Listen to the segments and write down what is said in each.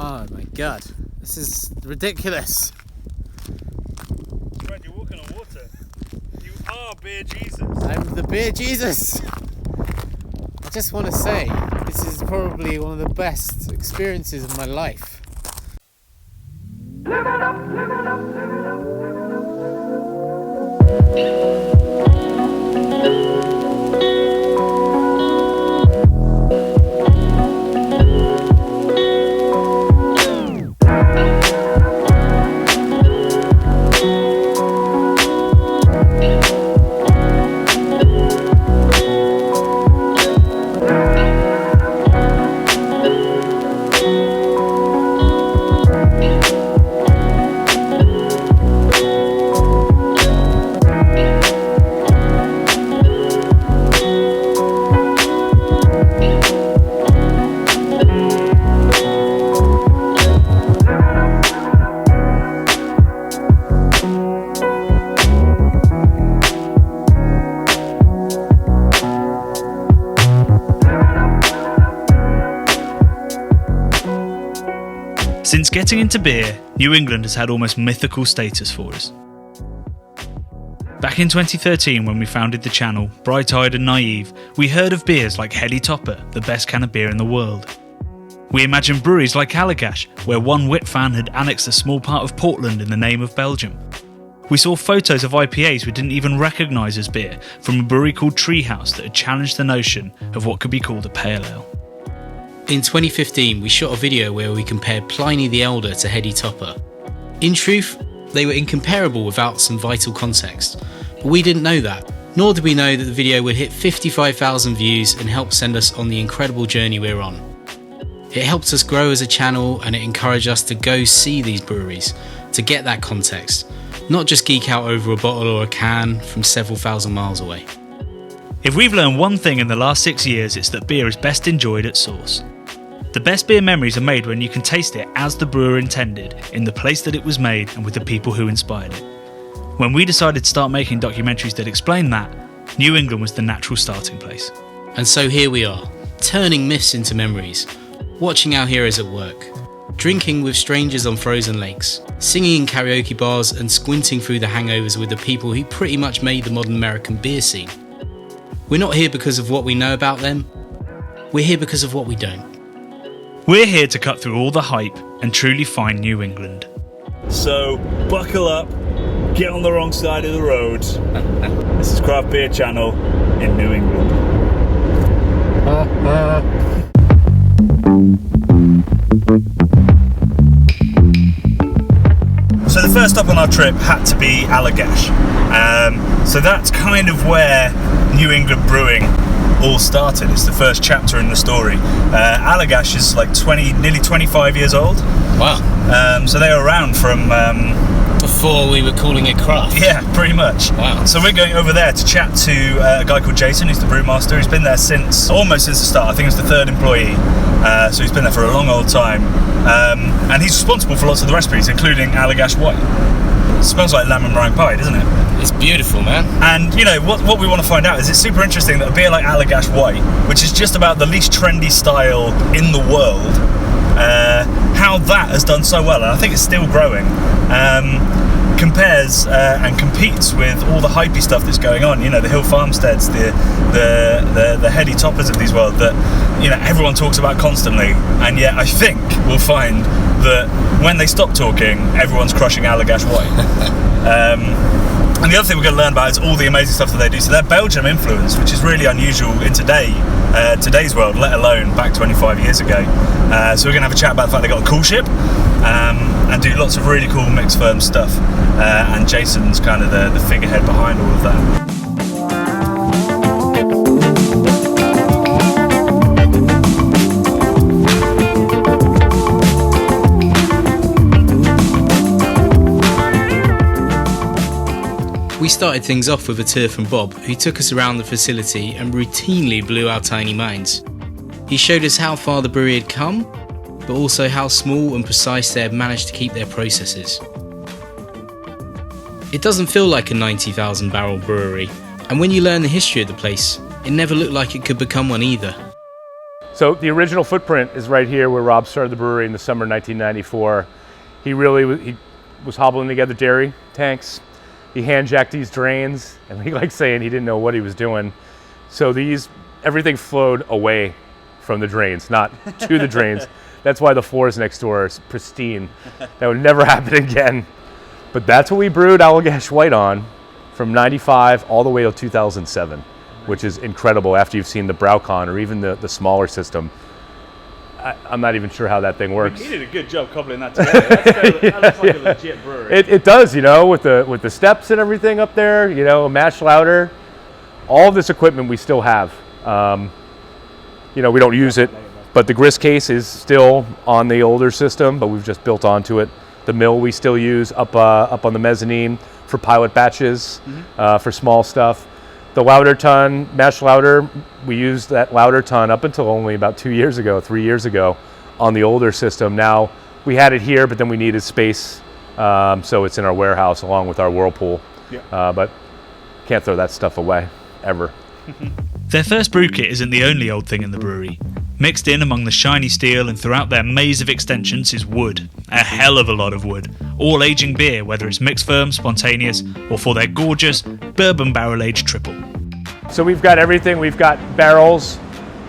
Oh my god, this is ridiculous. Brad, you're walking on water. You are Beer Jesus. I'm the Beer Jesus. I just want to say, this is probably one of the best experiences of my life. Live it up, live it up, live it up. Since getting into beer, New England has had almost mythical status for us. Back in 2013, when we founded the channel, bright-eyed and naive, we heard of beers like Heady Topper, the best can of beer in the world. We imagined breweries like Allagash, where one wit fan had annexed a small part of Portland in the name of Belgium. We saw photos of IPAs we didn't even recognise as beer from a brewery called Treehouse that had challenged the notion of what could be called a pale ale. In 2015, we shot a video where we compared Pliny the Elder to Heady Topper. In truth, they were incomparable without some vital context. But we didn't know that, nor did we know that the video would hit 55,000 views and help send us on the incredible journey we're on. It helped us grow as a channel, and it encouraged us to go see these breweries, to get that context, not just geek out over a bottle or a can from several thousand miles away. If we've learned one thing in the last 6 years, it's that beer is best enjoyed at source. The best beer memories are made when you can taste it as the brewer intended, in the place that it was made and with the people who inspired it. When we decided to start making documentaries that explain that, New England was the natural starting place. And so here we are, turning myths into memories, watching our heroes at work, drinking with strangers on frozen lakes, singing in karaoke bars and squinting through the hangovers with the people who pretty much made the modern American beer scene. We're not here because of what we know about them, we're here because of what we don't. We're here to cut through all the hype and truly find New England. So, buckle up, get on the wrong side of the road. This is Craft Beer Channel in New England. So the first stop on our trip had to be Allagash. So that's kind of where New England brewing all started. It's the first chapter in the story. Allagash is like nearly 25 years old. Wow. So they were around from... Before we were calling it craft. Yeah, pretty much. Wow. So we're going over there to chat to a guy called Jason, who's the brewmaster. He's been there almost since the start. I think he's the third employee. So he's been there for a long old time. And he's responsible for lots of the recipes, including Allagash White. It smells like lamb and meringue pie, doesn't it? It's beautiful, man. And, you know, what we want to find out is it's super interesting that a beer like Allagash White, which is just about the least trendy style in the world, how that has done so well, and I think it's still growing, compares and competes with all the hypey stuff that's going on. You know, the Hill Farmsteads, the Heady Toppers of these world that, you know, everyone talks about constantly, and yet I think we'll find that when they stop talking, everyone's crushing Allagash White. And the other thing we're going to learn about is all the amazing stuff that they do. So they're Belgium influence, which is really unusual in today's world, let alone back 25 years ago. So we're going to have a chat about the fact they got a cool ship and do lots of really cool mixed firm stuff. And Jason's kind of the figurehead behind all of that. We started things off with a tour from Bob, who took us around the facility and routinely blew our tiny minds. He showed us how far the brewery had come, but also how small and precise they had managed to keep their processes. It doesn't feel like a 90,000 barrel brewery, and when you learn the history of the place, it never looked like it could become one either. So the original footprint is right here where Rob started the brewery in the summer of 1994. He was hobbling together dairy tanks. He hand jacked these drains, and he liked saying he didn't know what he was doing. So everything flowed away from the drains, not to the drains. That's why the floors next door are pristine. That would never happen again. But that's what we brewed Allagash White on from 95 all the way till 2007, which is incredible after you've seen the Braucon or even the smaller system. I'm not even sure how that thing works. He did a good job cobbling that together. That looks like a legit brewery. It does, with the steps and everything up there, a mash louder. All of this equipment we still have. We don't use it, but the grist case is still on the older system, but we've just built onto it. The mill we still use up on the mezzanine for pilot batches, for small stuff. The lauter tun, mash lauter, we used that lauter tun up until only about 3 years ago on the older system. Now, we had it here, but then we needed space, so it's in our warehouse along with our whirlpool. Yeah. But can't throw that stuff away, ever. Their first brew kit isn't the only old thing in the brewery. Mixed in among the shiny steel and throughout their maze of extensions is wood. A hell of a lot of wood. All aging beer, whether it's mixed firm, spontaneous, or for their gorgeous bourbon barrel-aged triple. So we've got everything. We've got barrels,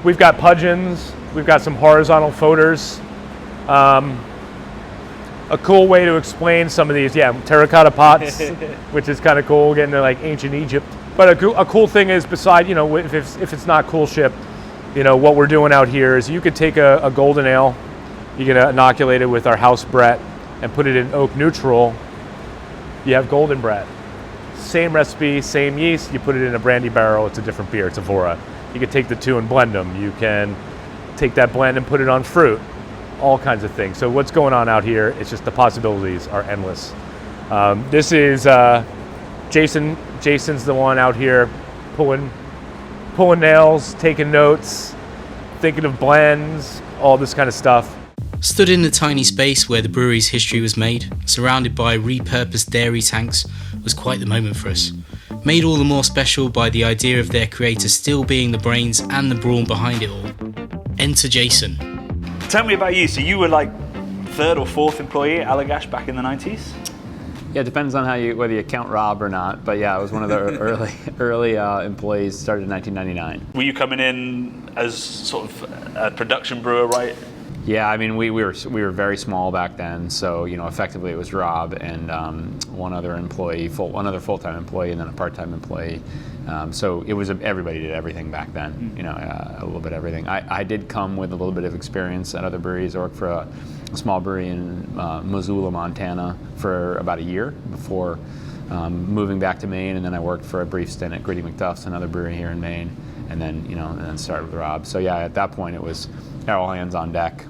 we've got pudgeons, we've got some horizontal foeders. A cool way to explain some of these, terracotta pots, which is kind of cool, getting to like ancient Egypt. But a cool thing is, beside, if it's not coolship, what we're doing out here is you could take a golden ale, you can inoculate it with our house Brett and put it in oak neutral. You have golden Brett. Same recipe, same yeast, you put it in a brandy barrel, it's a different beer, it's a Vora. You can take the two and blend them. You can take that blend and put it on fruit, all kinds of things. So what's going on out here, it's just the possibilities are endless. This is Jason. Jason's the one out here pulling nails, taking notes, thinking of blends, all this kind of stuff. Stood in the tiny space where the brewery's history was made, surrounded by repurposed dairy tanks, was quite the moment for us. Made all the more special by the idea of their creator still being the brains and the brawn behind it all. Enter Jason. Tell me about you. So you were like third or fourth employee at Allagash back in the 90s? Yeah, it depends on whether you count Rob or not. But yeah, I was one of the early employees, started in 1999. Were you coming in as sort of a production brewer, right? Yeah, I mean, we were very small back then, so effectively it was Rob and one other employee, one other full-time employee, and then a part-time employee. So it was everybody did everything back then, a little bit of everything. I did come with a little bit of experience at other breweries. I worked for a small brewery in Missoula, Montana, for about a year before moving back to Maine, and then I worked for a brief stint at Gritty McDuff's, another brewery here in Maine, and then started with Rob. So yeah, at that point it was all hands on deck.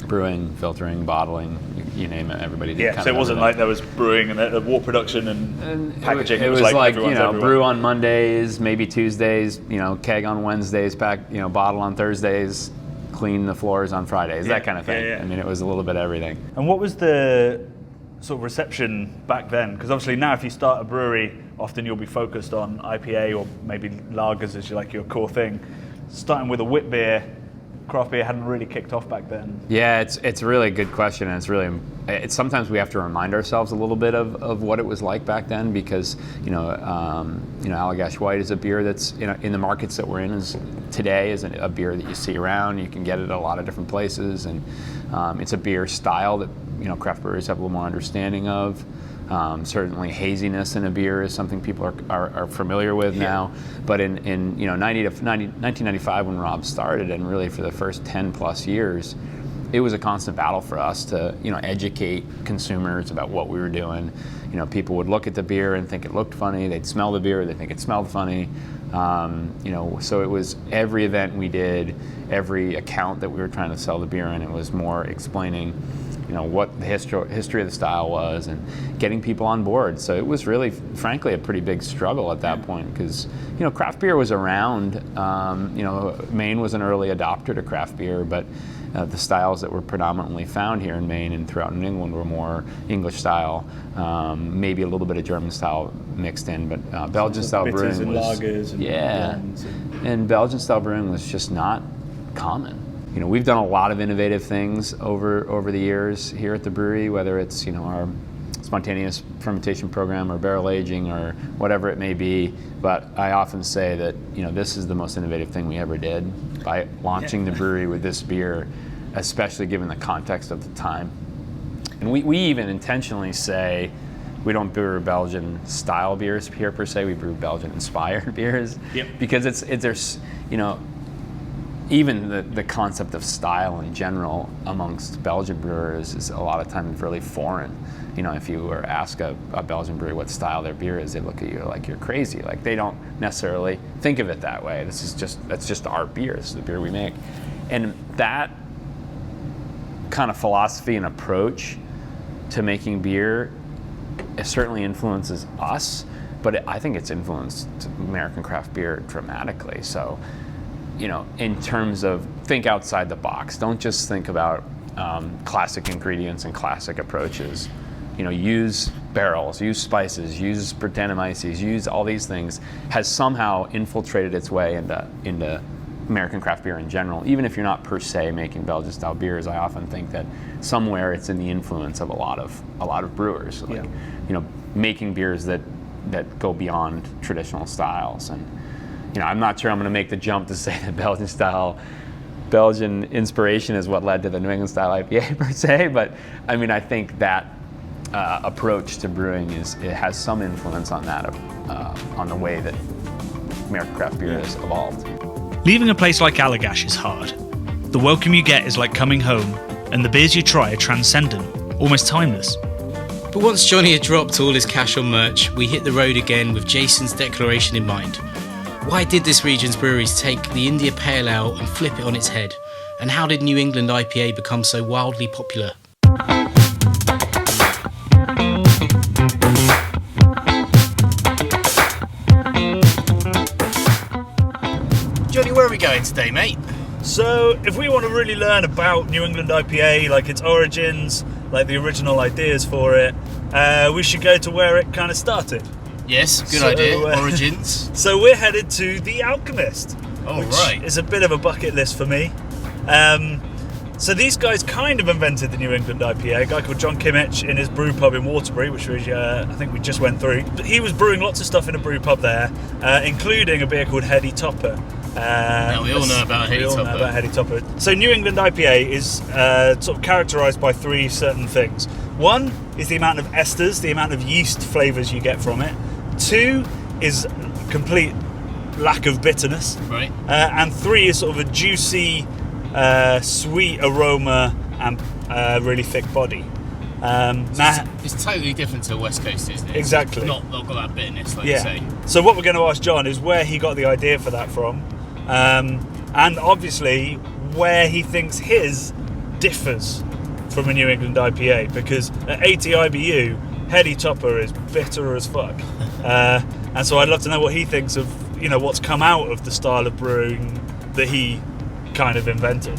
Brewing, filtering, bottling, you name it, everybody did. Yeah, so it wasn't like there was brewing and war production and packaging. It was like brew on Mondays, maybe Tuesdays, keg on Wednesdays, bottle on Thursdays, clean the floors on Fridays, that kind of thing. Yeah. I mean, it was a little bit of everything. And what was the sort of reception back then? Because obviously now if you start a brewery, often you'll be focused on IPA or maybe lagers as your core thing. Starting with a wit beer, craft beer hadn't really kicked off back then. Yeah, it's a really good question, and it's sometimes we have to remind ourselves a little bit of what it was like back then, because Allagash White is a beer that's in the markets that we're in today is a beer that you see around. You can get it at a lot of different places, and it's a beer style that craft brewers have a little more understanding of. Certainly haziness in a beer is something people are familiar with now, but in 1995 when Rob started, and really for the first 10 plus years, it was a constant battle for us to educate consumers about what we were doing. People would look at the beer and think it looked funny, they'd smell the beer, they think it smelled funny. So it was every event we did, every account that we were trying to sell the beer in, it was more explaining what the history of the style was and getting people on board. So it was really, frankly, a pretty big struggle at that point, because craft beer was around. Maine was an early adopter to craft beer, but the styles that were predominantly found here in Maine and throughout New England were more English style, maybe a little bit of German style mixed in, but Belgian style brewing and was lagers and and Belgian style brewing was just not common. You know, we've done a lot of innovative things over the years here at the brewery, whether it's, you know, our spontaneous fermentation program or barrel aging or whatever it may be. But I often say that, you know, this is the most innovative thing we ever did by launching the brewery with this beer, especially given the context of the time. And we even intentionally say we don't brew Belgian style beers here per se, we brew Belgian inspired beers. Yep. Because there's, you know, even the concept of style in general amongst Belgian brewers is a lot of times really foreign. You know, if you were to ask a Belgian brewery what style their beer is, they look at you like you're crazy. Like they don't necessarily think of it that way. That's just our beer. This is the beer we make. And that kind of philosophy and approach to making beer, it certainly influences us, but I think it's influenced American craft beer dramatically. So, you know, in terms of think outside the box. Don't just think about classic ingredients and classic approaches. You know, use barrels, use spices, use Brettanomyces, use all these things, has somehow infiltrated its way into American craft beer in general. Even if you're not per se making Belgian style beers, I often think that somewhere it's in the influence of a lot of brewers. Like, you know, making beers that go beyond traditional styles. And, you know, I'm not sure I'm going to make the jump to say that Belgian inspiration is what led to the New England style IPA per se, but I mean, I think that approach to brewing it has some influence on that, on the way that American craft beer has evolved. Leaving a place like Allagash is hard. The welcome you get is like coming home, and the beers you try are transcendent, almost timeless. But once Jonny had dropped all his cash on merch, we hit the road again with Jason's declaration in mind. Why did this region's breweries take the India Pale Ale and flip it on its head? And how did New England IPA become so wildly popular? Jonny, where are we going today, mate? So, if we want to really learn about New England IPA, like its origins, like the original ideas for it, we should go to where it kind of started. Yes, good idea. Origins. So we're headed to the Alchemist, which is a bit of a bucket list for me. So these guys kind of invented the New England IPA. A guy called John Kimmich in his brew pub in Waterbury, which I think we just went through. He was brewing lots of stuff in a brew pub there, including a beer called Heady Topper. Now we all know about Heady Topper. So New England IPA is sort of characterised by three certain things. One is the amount of esters, the amount of yeast flavours you get from it. Two is complete lack of bitterness. Right. And three is sort of a juicy, sweet aroma and really thick body. It's totally different to West Coast, isn't it? Exactly. It's not got that bitterness, like you say. So what we're going to ask John is where he got the idea for that from, and obviously where he thinks his differs from a New England IPA, because at 80 IBU, Heady Topper is bitter as fuck. And so I'd love to know what he thinks of, you know, what's come out of the style of brewing that he kind of invented.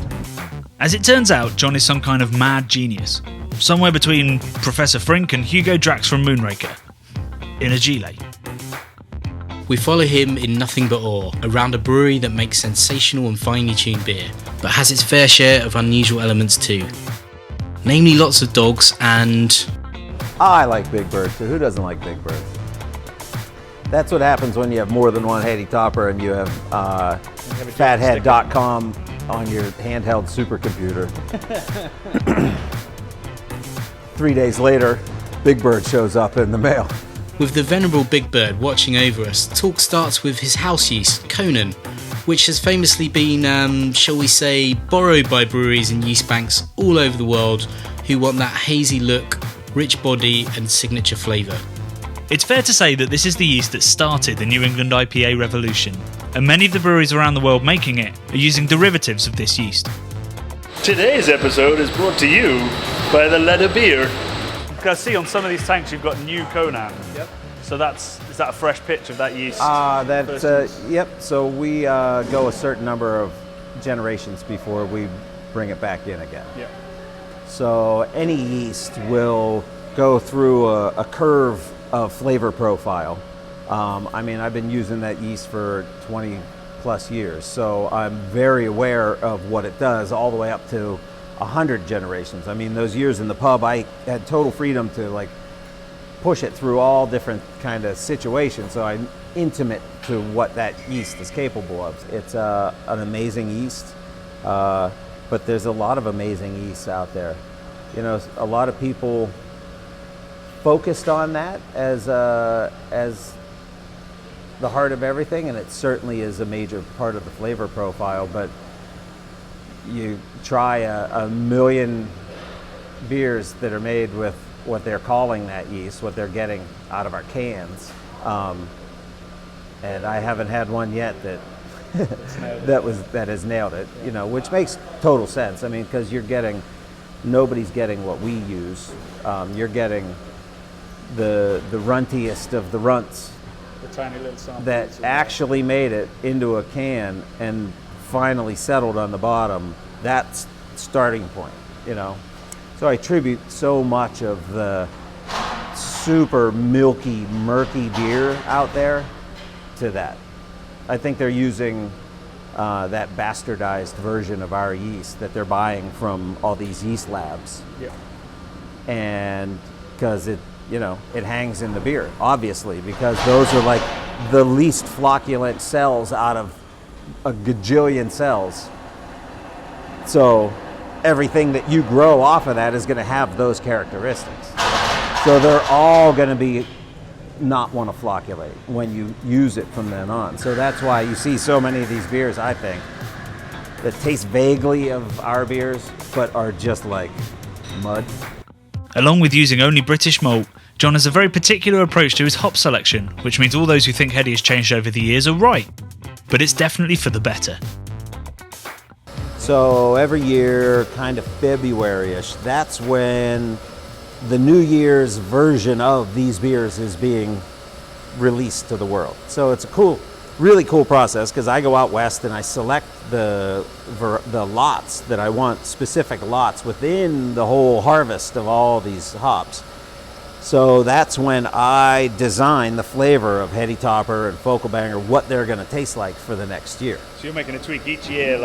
As it turns out, John is some kind of mad genius. Somewhere between Professor Frink and Hugo Drax from Moonraker. In a gilet. We follow him in nothing but awe, around a brewery that makes sensational and finely tuned beer, but has its fair share of unusual elements too. Namely lots of dogs and... I like Big Bird, so who doesn't like Big Bird? That's what happens when you have more than one Heady Topper and you have fathead.com on your handheld supercomputer. 3 days later, Big Bird shows up in the mail. With the venerable Big Bird watching over us, talk starts with his house yeast, Conan, which has famously been, shall we say, borrowed by breweries and yeast banks all over the world who want that hazy look, rich body and signature flavour. It's fair to say that this is the yeast that started the New England IPA revolution, and many of the breweries around the world making it are using derivatives of this yeast. Today's episode is brought to you by the Leather Beer. You can see on some of these tanks you've got new Conan. Yep. So is that a fresh pitch of that yeast? Yep. So we go a certain number of generations before we bring it back in again. Yep. So any yeast will go through a curve of flavor profile. I mean, I've been using that yeast for 20 plus years. So I'm very aware of what it does all the way up to 100 generations. I mean, those years in the pub, I had total freedom to like push it through all different kind of situations. So I'm intimate to what that yeast is capable of. It's an amazing yeast, but there's a lot of amazing yeasts out there. You know, a lot of people focused on that as the heart of everything, and it certainly is a major part of the flavor profile. But you try a million beers that are made with what they're calling that yeast, what they're getting out of our cans, and I haven't had one yet that that has nailed it. You know, which makes total sense. I mean, because nobody's getting what we use. You're getting the runtiest of the runts, The tiny little samples that actually made it into a can and finally settled on the bottom. That's starting point, you know. So I attribute so much of the super milky, murky beer out there to that. I think they're using that bastardized version of our yeast that they're buying from all these yeast labs. Yeah. And because it hangs in the beer, obviously, because those are like the least flocculent cells out of a gajillion cells. So everything that you grow off of that is going to have those characteristics. So they're all going to be not want to flocculate when you use it from then on. So that's why you see so many of these beers, I think, that taste vaguely of our beers, but are just like mud. Along with using only British malt, John has a very particular approach to his hop selection, which means all those who think Heady has changed over the years are right. But it's definitely for the better. So every year, kind of February-ish, that's when the New Year's version of these beers is being released to the world. So it's a really cool process, because I go out west and I select the lots that I want, specific lots within the whole harvest of all these hops. So that's when I design the flavor of Heady Topper and Focal Banger, what they're going to taste like for the next year. So you're making a tweak each year,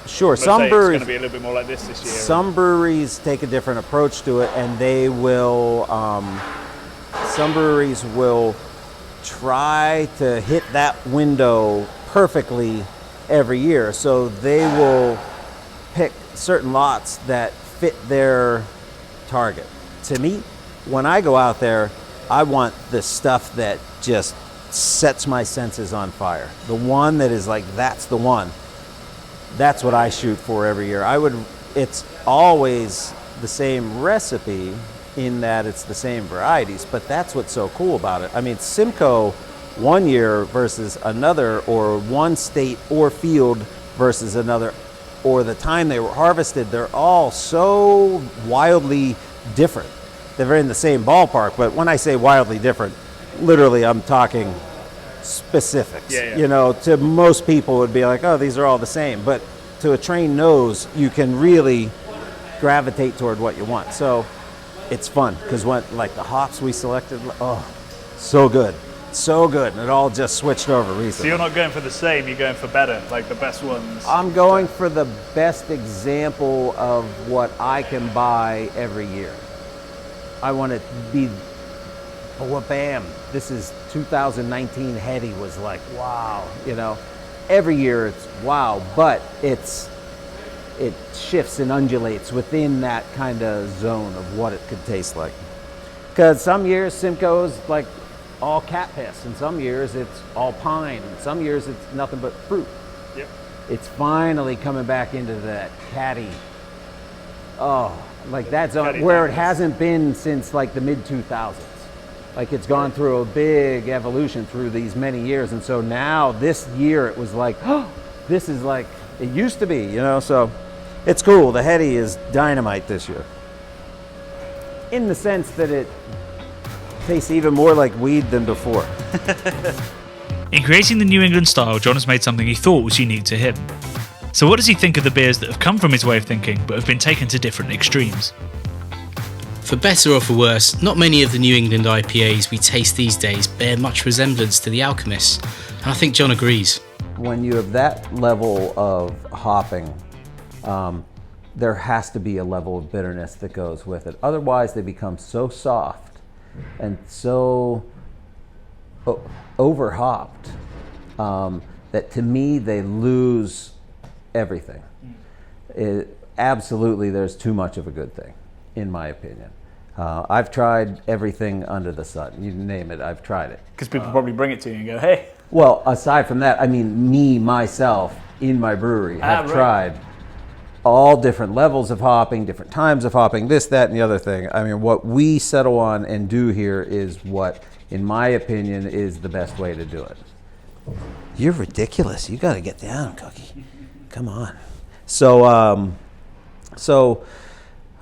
Sure. let's Some say breweries it's going to be a little bit more like this year. Some breweries take a different approach to it, and they will. Some breweries will try to hit that window perfectly every year. So they will pick certain lots that fit their target. To me, when I go out there, I want the stuff that just sets my senses on fire. The one that is like, that's the one. That's what I shoot for every year. It's always the same recipe in that it's the same varieties, but that's what's so cool about it. I mean, Simcoe one year versus another, or one state or field versus another, or the time they were harvested, they're all so wildly different. They're in the same ballpark, but when I say wildly different, literally I'm talking specifics. Yeah. You know, to most people it would be like, oh, these are all the same, but to a trained nose, you can really gravitate toward what you want. So it's fun, because like the hops we selected, oh, so good, and it all just switched over recently. So you're not going for the same, you're going for better, like the best ones. I'm going for the best example of what I can buy every year. I want it to be, oh, bam, this is 2019 Heady was like, wow, you know. Every year it's wow, but it shifts and undulates within that kind of zone of what it could taste like. Because some years Simcoe's like all cat piss, and some years it's all pine, and some years it's nothing but fruit. Yep. It's finally coming back into that catty, like that zone where it hasn't been since like the mid-2000s. Like it's gone through a big evolution through these many years, and so now this year it was like, oh, this is like it used to be, you know. So it's cool. The Heady is dynamite this year, in the sense that it tastes even more like weed than before. In creating the New England style, John has made something he thought was unique to him. So what does he think of the beers that have come from his way of thinking but have been taken to different extremes? For better or for worse, not many of the New England IPAs we taste these days bear much resemblance to the Alchemist, and I think John agrees. when you have that level of hopping, there has to be a level of bitterness that goes with it. Otherwise, they become so soft and so over-hopped that to me, they lose everything. Absolutely, there's too much of a good thing, in my opinion. I've tried everything under the sun. You name it, I've tried it. Because people probably bring it to you and go, hey. Well, aside from that, I mean, myself, in my brewery, have tried all different levels of hopping, different times of hopping, this, that, and the other thing. I mean, what we settle on and do here is what, in my opinion, is the best way to do it. You're ridiculous. You got to get down, Cookie. Come on. So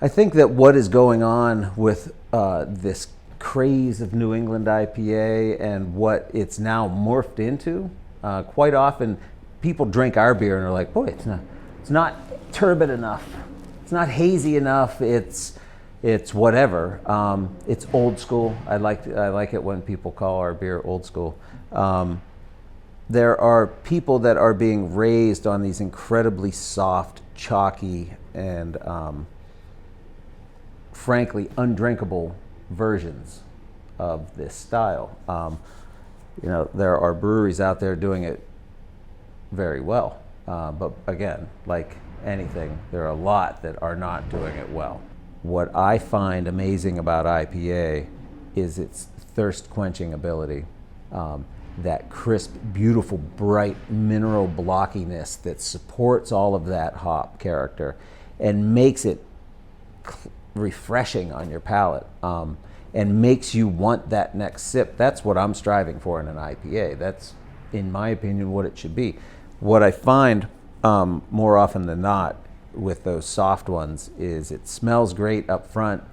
I think that what is going on with this craze of New England IPA and what it's now morphed into, quite often people drink our beer and are like, boy, it's not turbid enough. It's not hazy enough. It's whatever. It's old school. I like it when people call our beer old school. There are people that are being raised on these incredibly soft, chalky, and frankly undrinkable versions of this style. There are breweries out there doing it very well, but again, like anything, there are a lot that are not doing it well. What I find amazing about IPA is its thirst quenching ability. That crisp, beautiful, bright mineral blockiness that supports all of that hop character and makes it refreshing on your palate, and makes you want that next sip. That's what I'm striving for in an IPA. That's, in my opinion, what it should be. What I find more often than not with those soft ones is it smells great up front.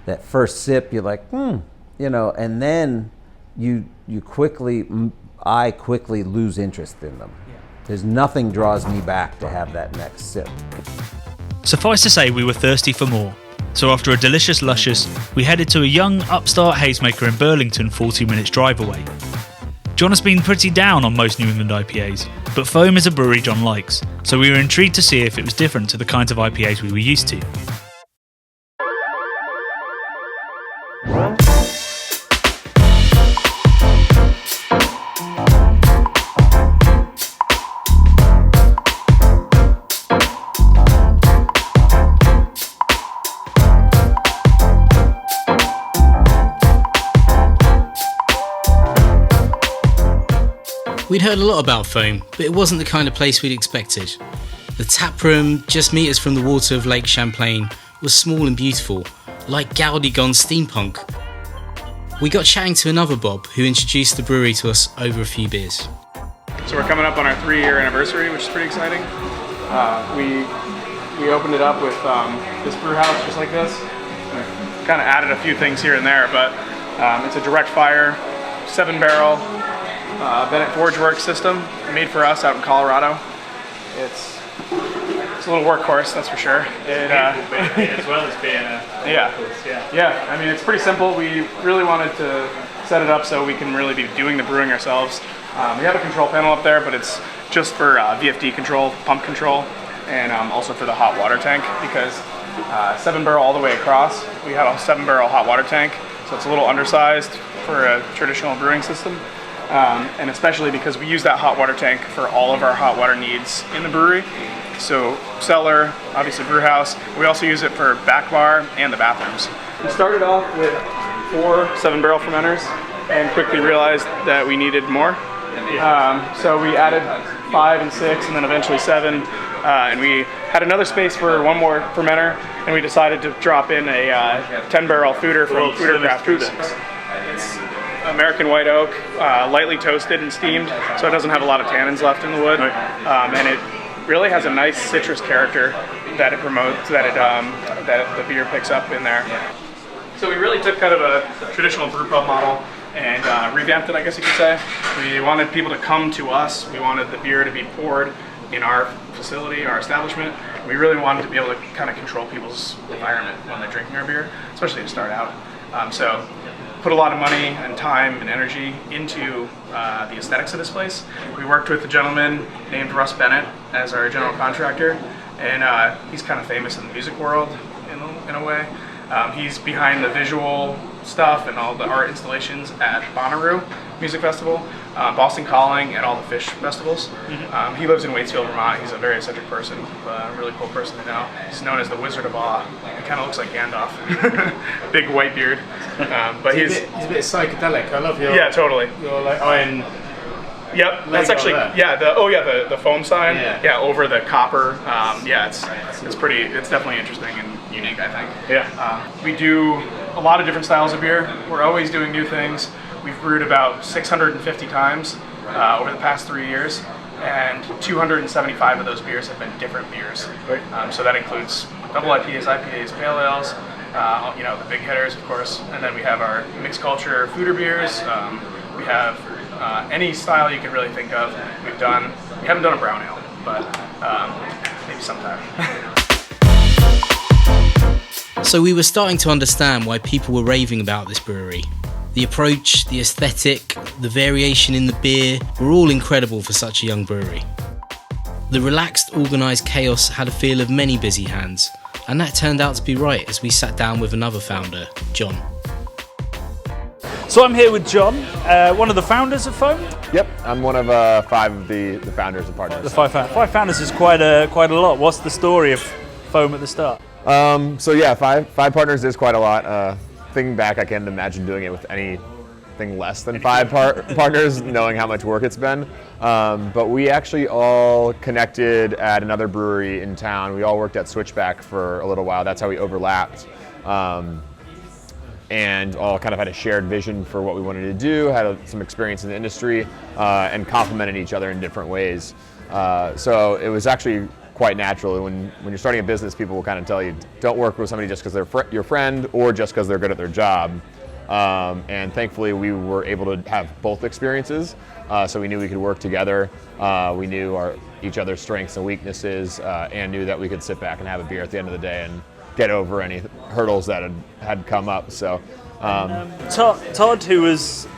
That first sip, you're like, and then I quickly lose interest in them. There's nothing draws me back to have that next sip. Suffice to say, we were thirsty for more. So after a delicious luscious, we headed to a young upstart hazemaker in Burlington, 40 minutes drive away. John has been pretty down on most New England IPAs, but Foam is a brewery John likes, so we were intrigued to see if it was different to the kinds of IPAs we were used to. We'd heard a lot about Foam, but it wasn't the kind of place we'd expected. The tap room, just meters from the water of Lake Champlain, was small and beautiful, like Gaudi gone steampunk. We got chatting to another Bob, who introduced the brewery to us over a few beers. So we're coming up on our 3-year anniversary, which is pretty exciting. We opened it up with this brew house just like this. Kind of added a few things here and there, but it's a direct fire, 7-barrel Bennett Forge Works system made for us out in Colorado. It's a little workhorse, that's for sure. As well as being Yeah. I mean, it's pretty simple. We really wanted to set it up so we can really be doing the brewing ourselves. We have a control panel up there, but it's just for VFD control, pump control, and also for the hot water tank, because 7-barrel all the way across. We have a 7-barrel hot water tank, so it's a little undersized for a traditional brewing system. And especially because we use that hot water tank for all of our hot water needs in the brewery. So cellar, obviously brew house. We also use it for back bar and the bathrooms. We started off with 4 7-barrel fermenters and quickly realized that we needed more. So we added 5 and 6 and then eventually 7. And we had another space for one more fermenter, and we decided to drop in a 10-barrel foeder from Foeder Craft Foods. It's American white oak, lightly toasted and steamed, so it doesn't have a lot of tannins left in the wood, and it really has a nice citrus character that it promotes, that the beer picks up in there. So we really took kind of a traditional brew pub model and revamped it, I guess you could say. We wanted people to come to us. We wanted the beer to be poured in our facility, our establishment. We really wanted to be able to kind of control people's environment when they're drinking our beer, especially to start out. So put a lot of money and time and energy into the aesthetics of this place. We worked with a gentleman named Russ Bennett as our general contractor, and he's kind of famous in the music world in a way. He's behind the visual stuff and all the art installations at Bonnaroo Music Festival, Boston Calling, and all the Fish festivals. He lives in Waitsfield, Vermont. He's a very eccentric person, a really cool person to know. He's known as the Wizard of Awe. He kind of looks like Gandalf. Big white beard. But he's a bit psychedelic. I love your totally. Your like iron. Yep, that's actually the foam sign. Yeah, over the copper. It's pretty. It's definitely interesting and unique, I think. Yeah. We do a lot of different styles of beer. We're always doing new things. We've brewed about 650 times over the past 3 years, and 275 of those beers have been different beers. So that includes double IPAs, pale ales, the big hitters, of course, and then we have our mixed culture foeder beers. We have any style you can really think of. We haven't done a brown ale, but maybe sometime. So we were starting to understand why people were raving about this brewery. The approach, the aesthetic, the variation in the beer were all incredible for such a young brewery. The relaxed, organised chaos had a feel of many busy hands, and that turned out to be right as we sat down with another founder, John. So I'm here with John, one of the founders of Foam. Yep, I'm one of 5 of the founders and partners. The five founders is quite a lot. What's the story of Foam at the start? Five partners is quite a lot. Thinking back, I can't imagine doing it with anything less than 5 partners, knowing how much work it's been. But we actually all connected at another brewery in town. We all worked at Switchback for a little while. That's how we overlapped. And all kind of had a shared vision for what we wanted to do, had some experience in the industry, and complemented each other in different ways. So it was actually quite natural. When you're starting a business, people will kind of tell you, don't work with somebody just because they're your friend or just because they're good at their job. And thankfully, we were able to have both experiences. So we knew we could work together. We knew each other's strengths and weaknesses, and knew that we could sit back and have a beer at the end of the day and get over any hurdles that had come up. So Todd, who was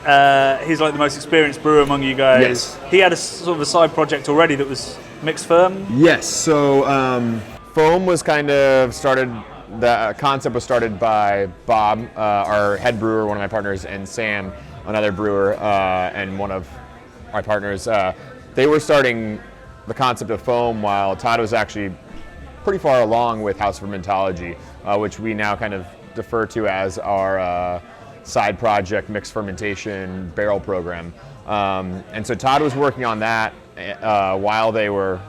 he's like the most experienced brewer among you guys. Yes. He had a sort of a side project already that was mixed firm. Yes. So Foam was kind of started. The concept was started by Bob, our head brewer, one of my partners, and Sam, another brewer, and one of our partners. They were starting the concept of Foam while Todd was actually pretty far along with House Fermentology, which we now kind of defer to as our side project mixed fermentation barrel program. And so Todd was working on that while they were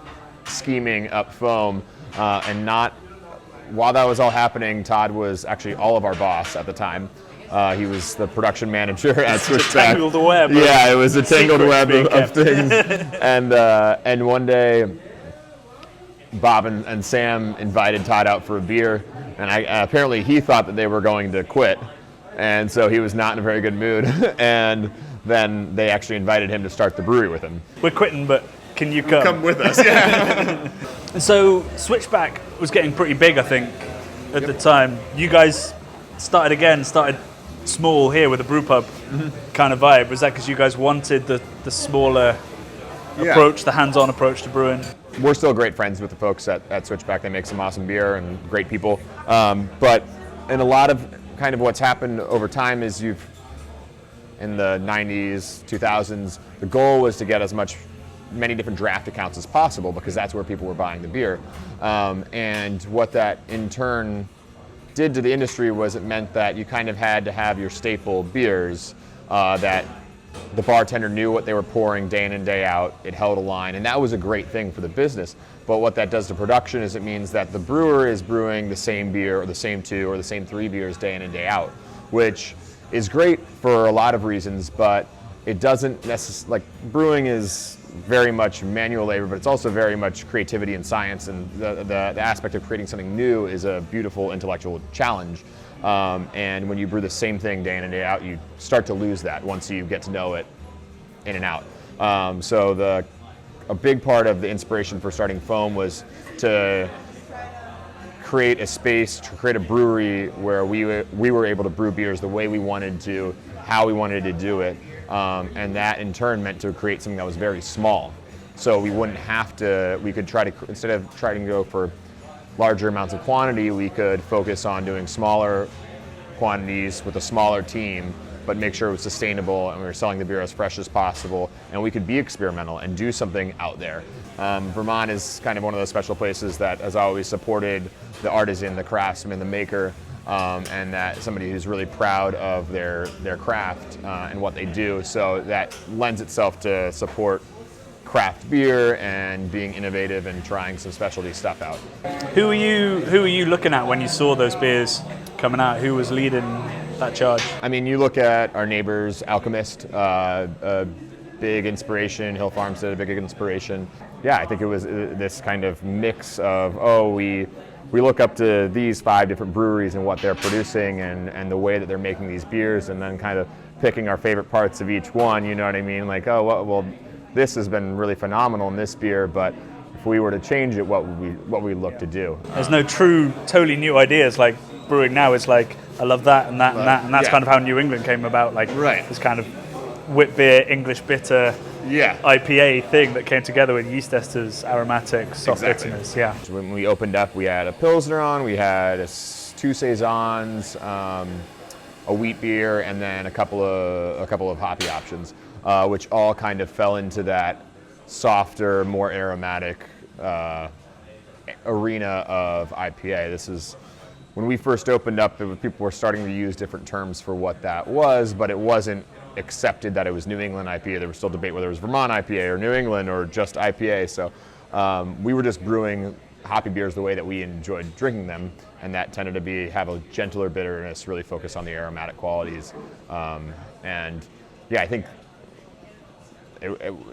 scheming up Foam, while that was all happening, Todd was actually all of our boss at the time. He was the production manager at Switchback. Tangled web. Yeah, it was a tangled web of things. And one day, Bob and Sam invited Todd out for a beer, and apparently he thought that they were going to quit, and so he was not in a very good mood. And then they actually invited him to start the brewery with him. We're quitting, but can you come? Come with us, yeah. So Switchback was getting pretty big, I think, at the time. You guys started small here with a brew pub kind of vibe. Was that because you guys wanted the smaller approach, the hands-on approach to brewing? We're still great friends with the folks at Switchback. They make some awesome beer and great people. But in a lot of kind of what's happened over time is in the 90s, 2000s, the goal was to get many different draft accounts as possible because that's where people were buying the beer. And what that in turn did to the industry was it meant that you kind of had to have your staple beers that the bartender knew what they were pouring day in and day out. It held a line, and that was a great thing for the business. But what that does to production is it means that the brewer is brewing the same beer or the same 2 or the same 3 beers day in and day out, which is great for a lot of reasons, but it doesn't necessarily, brewing is very much manual labor, but it's also very much creativity and science, and the aspect of creating something new is a beautiful intellectual challenge. And when you brew the same thing day in and day out, you start to lose that once you get to know it in and out. So a big part of the inspiration for starting Foam was to create a space, to create a brewery where we were able to brew beers the way we wanted to, how we wanted to do it, and that in turn meant to create something that was very small. So we wouldn't have to, we could try to, instead of trying to go for larger amounts of quantity, we could focus on doing smaller quantities with a smaller team, but make sure it was sustainable and we were selling the beer as fresh as possible, and we could be experimental and do something out there. Vermont is kind of one of those special places that has always supported the artisan, the craftsman, the maker, and that somebody who's really proud of their craft and what they do. So that lends itself to support craft beer and being innovative and trying some specialty stuff out. Who are you looking at when you saw those beers coming out? Who was leading that charge? I mean, you look at our neighbors, Alchemist, a big inspiration. Hill Farmstead, a big inspiration. Yeah, I think it was this kind of mix of, we look up to these 5 different breweries and what they're producing and the way that they're making these beers, and then kind of picking our favorite parts of each one, you know what I mean? Like, well, this has been really phenomenal in this beer, but if we were to change it, what would we look to do? There's no true, totally new ideas. Like brewing now is like, I love that and that and that, and that's kind of how New England came about. Like this kind of wit beer, English bitter, IPA thing that came together with yeast esters, aromatics, soft bitterness. Yeah. When we opened up, we had a Pilsner on, we had 2 Saisons, a wheat beer, and then a couple of hoppy options, which all kind of fell into that softer, more aromatic arena of IPA. This is when we first opened up. People were starting to use different terms for what that was, but it wasn't accepted that it was New England IPA. There was still debate whether it was Vermont IPA or New England or just IPA. So we were just brewing hoppy beers the way that we enjoyed drinking them, and that tended to have a gentler bitterness, really focus on the aromatic qualities. And yeah, I think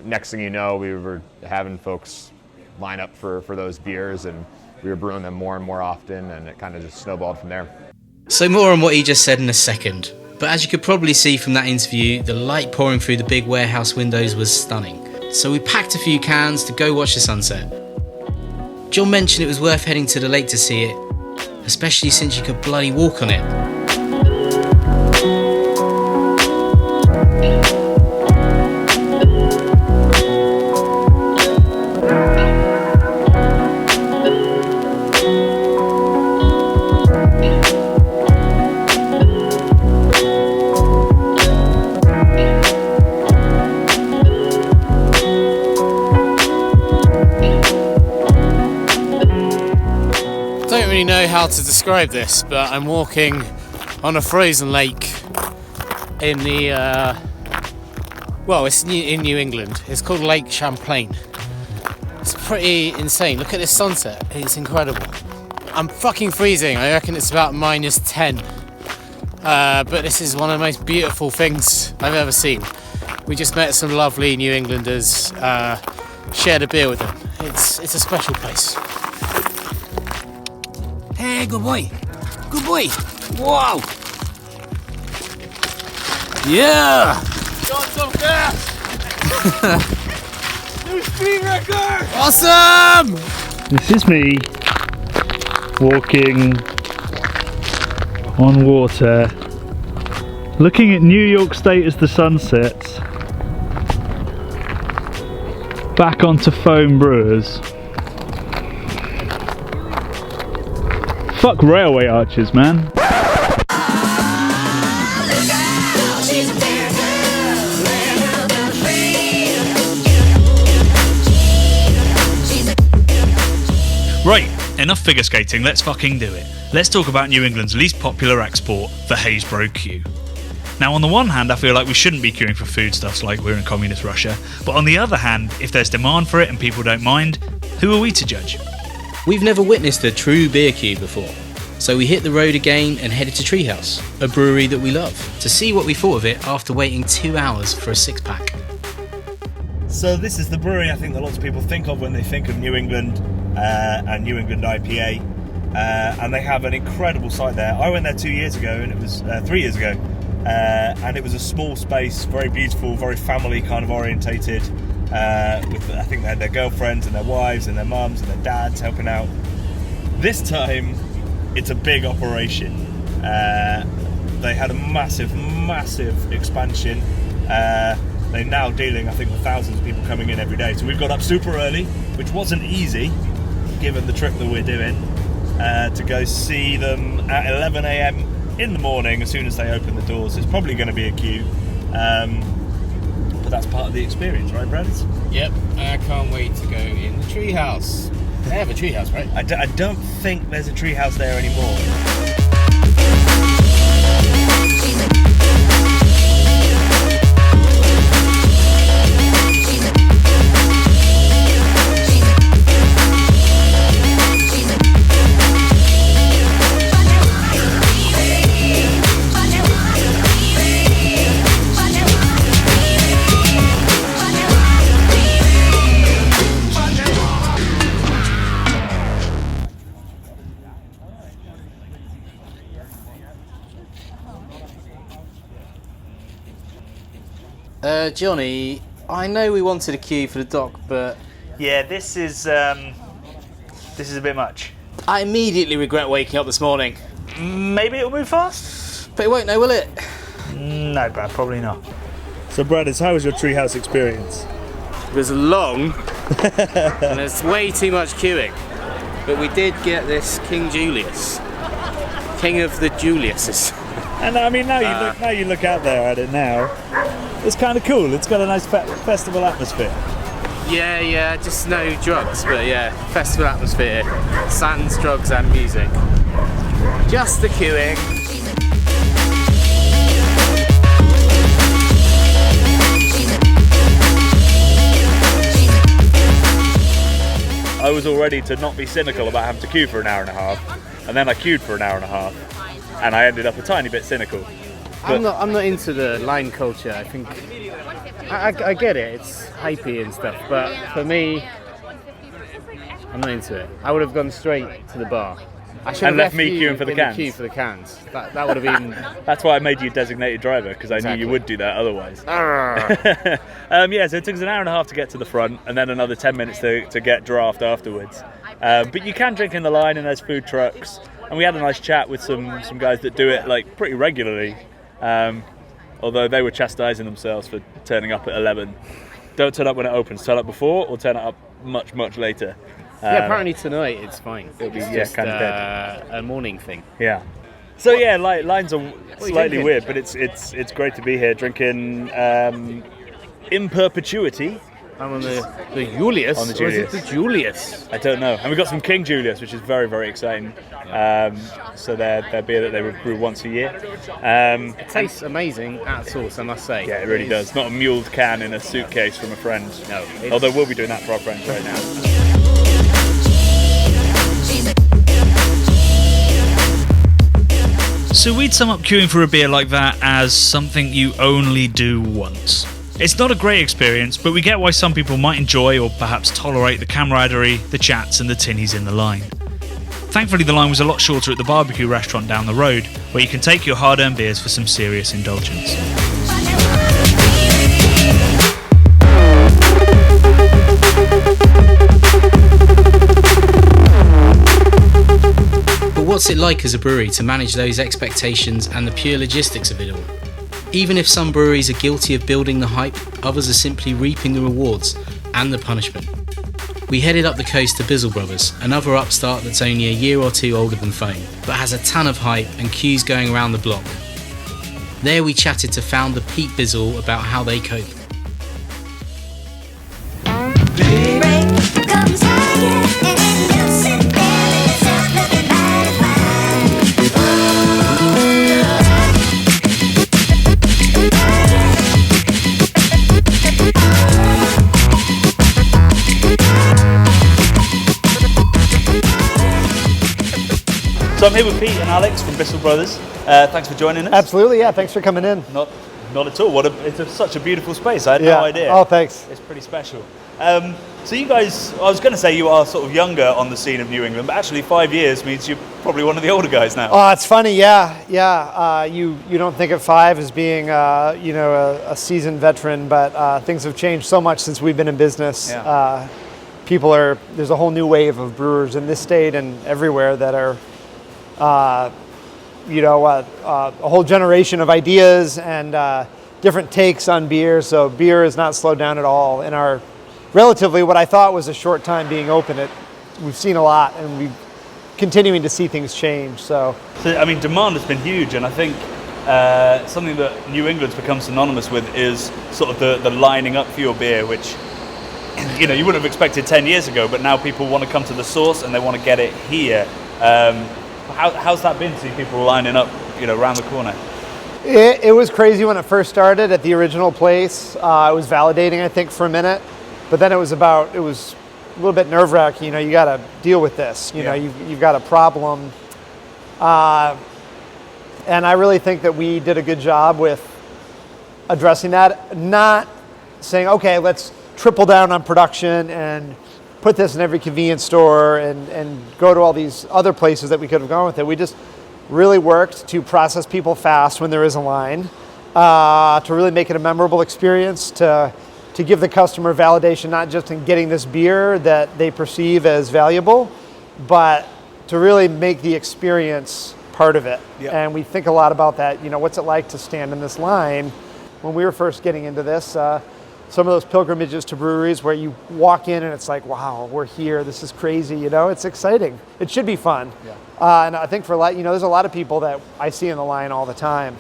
next thing you know, we were having folks line up for those beers, and we were brewing them more and more often, and it kind of just snowballed from there. So more on what he just said in a second. But as you could probably see from that interview, the light pouring through the big warehouse windows was stunning. So we packed a few cans to go watch the sunset. John mentioned it was worth heading to the lake to see it, especially since you could bloody walk on it. Know how to describe this, but I'm walking on a frozen lake in the it's in New England. It's called Lake Champlain. It's pretty insane. Look at this sunset, it's incredible. I'm fucking freezing. I reckon it's about -10, but this is one of the most beautiful things I've ever seen. We just met some lovely New Englanders, shared a beer with them. It's a special place. Hey, good boy. Good boy. Wow. Yeah. Got some gas. New speed record. Awesome. This is me walking on water, looking at New York State as the sun sets, back onto Foam Brewers. Fuck railway arches, man. Right, enough figure skating, let's fucking do it. Let's talk about New England's least popular export, the haze brew queue. Now on the one hand, I feel like we shouldn't be queuing for foodstuffs like we're in communist Russia, but on the other hand, if there's demand for it and people don't mind, who are we to judge? We've never witnessed a true beer queue before, so we hit the road again and headed to Treehouse, a brewery that we love, to see what we thought of it after waiting 2 hours for a 6-pack. So this is the brewery I think that lots of people think of when they think of New England and New England IPA, and they have an incredible site there. I went there 2 years ago, and it was 3 years ago, and it was a small space, very beautiful, very family kind of orientated. With I think they had their girlfriends and their wives and their mums and their dads helping out. This time it's a big operation. They had a massive expansion. They're now dealing, I think, with thousands of people coming in every day. So we've got up super early, which wasn't easy, given the trip that we're doing, to go see them at 11 a.m. in the morning as soon as they open the doors. There's probably going to be a queue, but that's part of the experience, right, Brad? Yep, I can't wait to go in the Treehouse. They have a Treehouse, right? I don't think there's a Treehouse there anymore. Jonny, I know we wanted a queue for the dock, but Yeah, this is a bit much. I immediately regret waking up this morning. Maybe it'll move fast? But it won't know, will it? No, Brad, probably not. So, Brad, how was your Treehouse experience? It was long, and there's way too much queuing. But we did get this King Julius, King of the Juliuses. And I mean, now you look out there at it now. It's kind of cool. It's got a nice festival atmosphere. Yeah, just no drugs, but yeah, festival atmosphere, sans drugs and music. Just the queuing. I was all ready to not be cynical about having to queue for an hour and a half, and then I queued for an hour and a half, and I ended up a tiny bit cynical. But I'm not into the line culture. I think I get it. It's hypey and stuff, but for me, I'm not into it. I would have gone straight to the bar. I should And have left me you queuing for the in cans. queue for the cans. That would have been. That's why I made you designated driver, because I knew you would do that otherwise. Yeah, so it took us an hour and a half to get to the front, and then another 10 minutes to get draft afterwards. But you can drink in the line, and there's food trucks. And we had a nice chat with some guys that do it like pretty regularly. Although they were chastising themselves for turning up at 11. Don't turn up when it opens. Turn up before, or turn up much later. Yeah, apparently tonight it's fine. It'll be just kind of dead. A morning thing. Yeah. So yeah, lines are slightly drinking? weird, but it's great to be here drinking in perpetuity. I'm on the Julius. On the Or is it Julius. the Julius? I don't know. And we've got some King Julius, which is very, very exciting. So they're beer that they brew once a year. It tastes amazing at source, I must say. Yeah, it really does. Not a muled can in a suitcase from a friend. No. Although we'll be doing that for our friends right now. So we'd sum up queuing for a beer like that as something you only do once. It's not a great experience, but we get why some people might enjoy or perhaps tolerate the camaraderie, the chats and the tinnies in the line. Thankfully the line was a lot shorter at the barbecue restaurant down the road, where you can take your hard-earned beers for some serious indulgence. But what's it like as a brewery to manage those expectations and the pure logistics of it all? Even if some breweries are guilty of building the hype, others are simply reaping the rewards and the punishment. We headed up the coast to Bissell Brothers, another upstart that's only a year or two older than Foam, but has a ton of hype and queues going around the block. There we chatted to founder Pete Bissell about how they cope. So I'm here with Pete and Alex from Bissell Brothers. Thanks for joining us. Absolutely, yeah. Thanks for coming in. Not at all. Such a beautiful space. I had Yeah. no idea. Oh, thanks. It's pretty special. So you guys, I was going to say you are sort of younger on the scene of New England, but actually 5 years means you're probably one of the older guys now. Oh, it's funny, yeah. You don't think of 5 as being a seasoned veteran, but things have changed so much since we've been in business. Yeah. There's a whole new wave of brewers in this state and everywhere that are a whole generation of ideas and different takes on beer. So beer is not slowed down at all. In our relatively, what I thought was a short time being open, we've seen a lot, and we're continuing to see things change. So I mean, demand has been huge, and I think something that New England's become synonymous with is sort of the lining up for your beer, which you wouldn't have expected 10 years ago, but now people want to come to the source and they want to get it here. How's that been to see people lining up, around the corner? It was crazy when it first started at the original place. It was validating, I think, for a minute, but then it was a little bit nerve-wracking. You got to deal with this. You've got a problem, and I really think that we did a good job with addressing that. Not saying, okay, let's triple down on production and put this in every convenience store and go to all these other places that we could have gone with it. We just really worked to process people fast when there is a line, to really make it a memorable experience, to give the customer validation, not just in getting this beer that they perceive as valuable, but to really make the experience part of it. Yep. And we think a lot about that. What's it like to stand in this line? When we were first getting into this, some of those pilgrimages to breweries where you walk in and it's like, wow, we're here. This is crazy. It's exciting. It should be fun. Yeah. And I think for a lot, there's a lot of people that I see in the line all the time.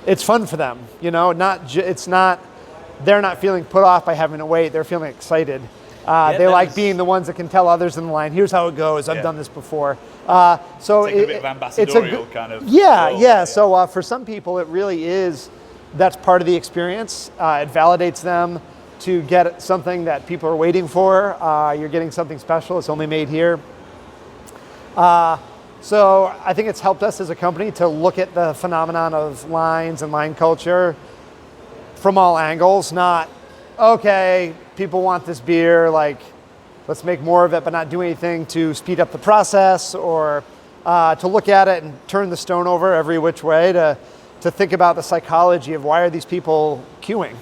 It's fun for them. They're not feeling put off by having to wait. They're feeling excited. They like being the ones that can tell others in the line, here's how it goes. I've done this before. So it's like a bit of ambassadorial kind of. Yeah. So for some people, it really is. That's part of the experience. It validates them to get something that people are waiting for. You're getting something special. It's only made here. So I think it's helped us as a company to look at the phenomenon of lines and line culture from all angles. Not, okay, people want this beer, let's make more of it, but not do anything to speed up the process, or to look at it and turn the stone over every which way to think about the psychology of why are these people queuing?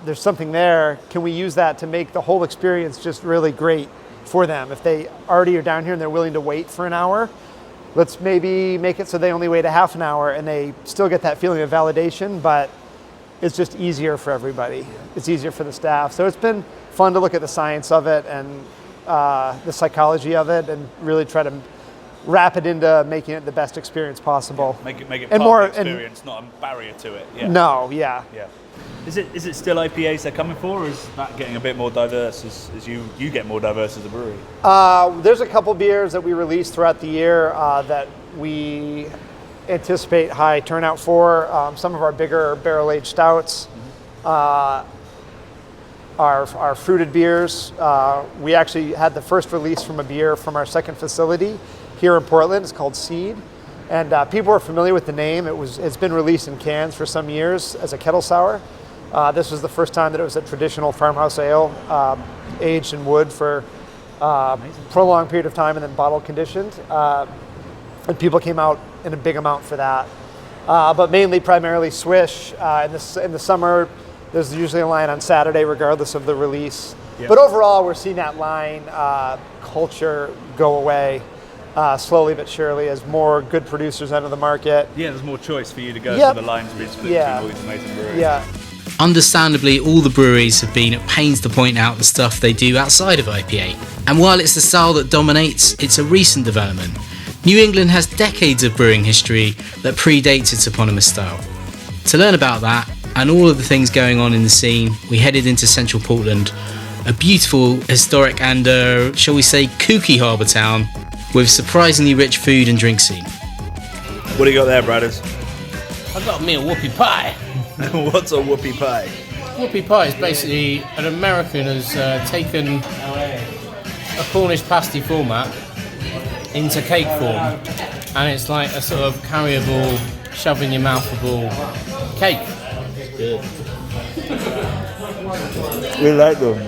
There's something there. Can we use that to make the whole experience just really great for them? If they already are down here and they're willing to wait for an hour, let's maybe make it so they only wait a half an hour and they still get that feeling of validation, but it's just easier for everybody. It's easier for the staff. So it's been fun to look at the science of it and the psychology of it, and really try to wrap it into making it the best experience possible. Make it and part more, of the experience, not a barrier to it. Yeah. No, yeah. Is it still IPAs they're coming for, or is that getting a bit more diverse as you get more diverse as a brewery? There's a couple beers that we release throughout the year that we anticipate high turnout for. Some of our bigger barrel-aged stouts, our fruited beers. We actually had the first release from a beer from our second facility here in Portland. It's called Seed, and people are familiar with the name. It's been released in cans for some years as a kettle sour. This was the first time that it was a traditional farmhouse ale, aged in wood for a prolonged period of time and then bottle conditioned. And people came out in a big amount for that. But primarily Swish. In the summer, there's usually a line on Saturday regardless of the release. Yep. But overall, we're seeing that line culture go away slowly but surely as more good producers enter the market. Yeah, there's more choice for you to go to the lines between between all these amazing breweries. Yeah. Understandably, all the breweries have been at pains to point out the stuff they do outside of IPA. And while it's the style that dominates, it's a recent development. New England has decades of brewing history that predates its eponymous style. To learn about that and all of the things going on in the scene, we headed into central Portland, a beautiful, historic and, shall we say, kooky harbour town with surprisingly rich food and drink scene. What do you got there, brothers? I got me a whoopie pie. What's a whoopie pie? Whoopie pie is basically an American has taken a Cornish pasty format into cake form, and it's like a sort of carryable, shove in your mouthable cake. Good. We like them.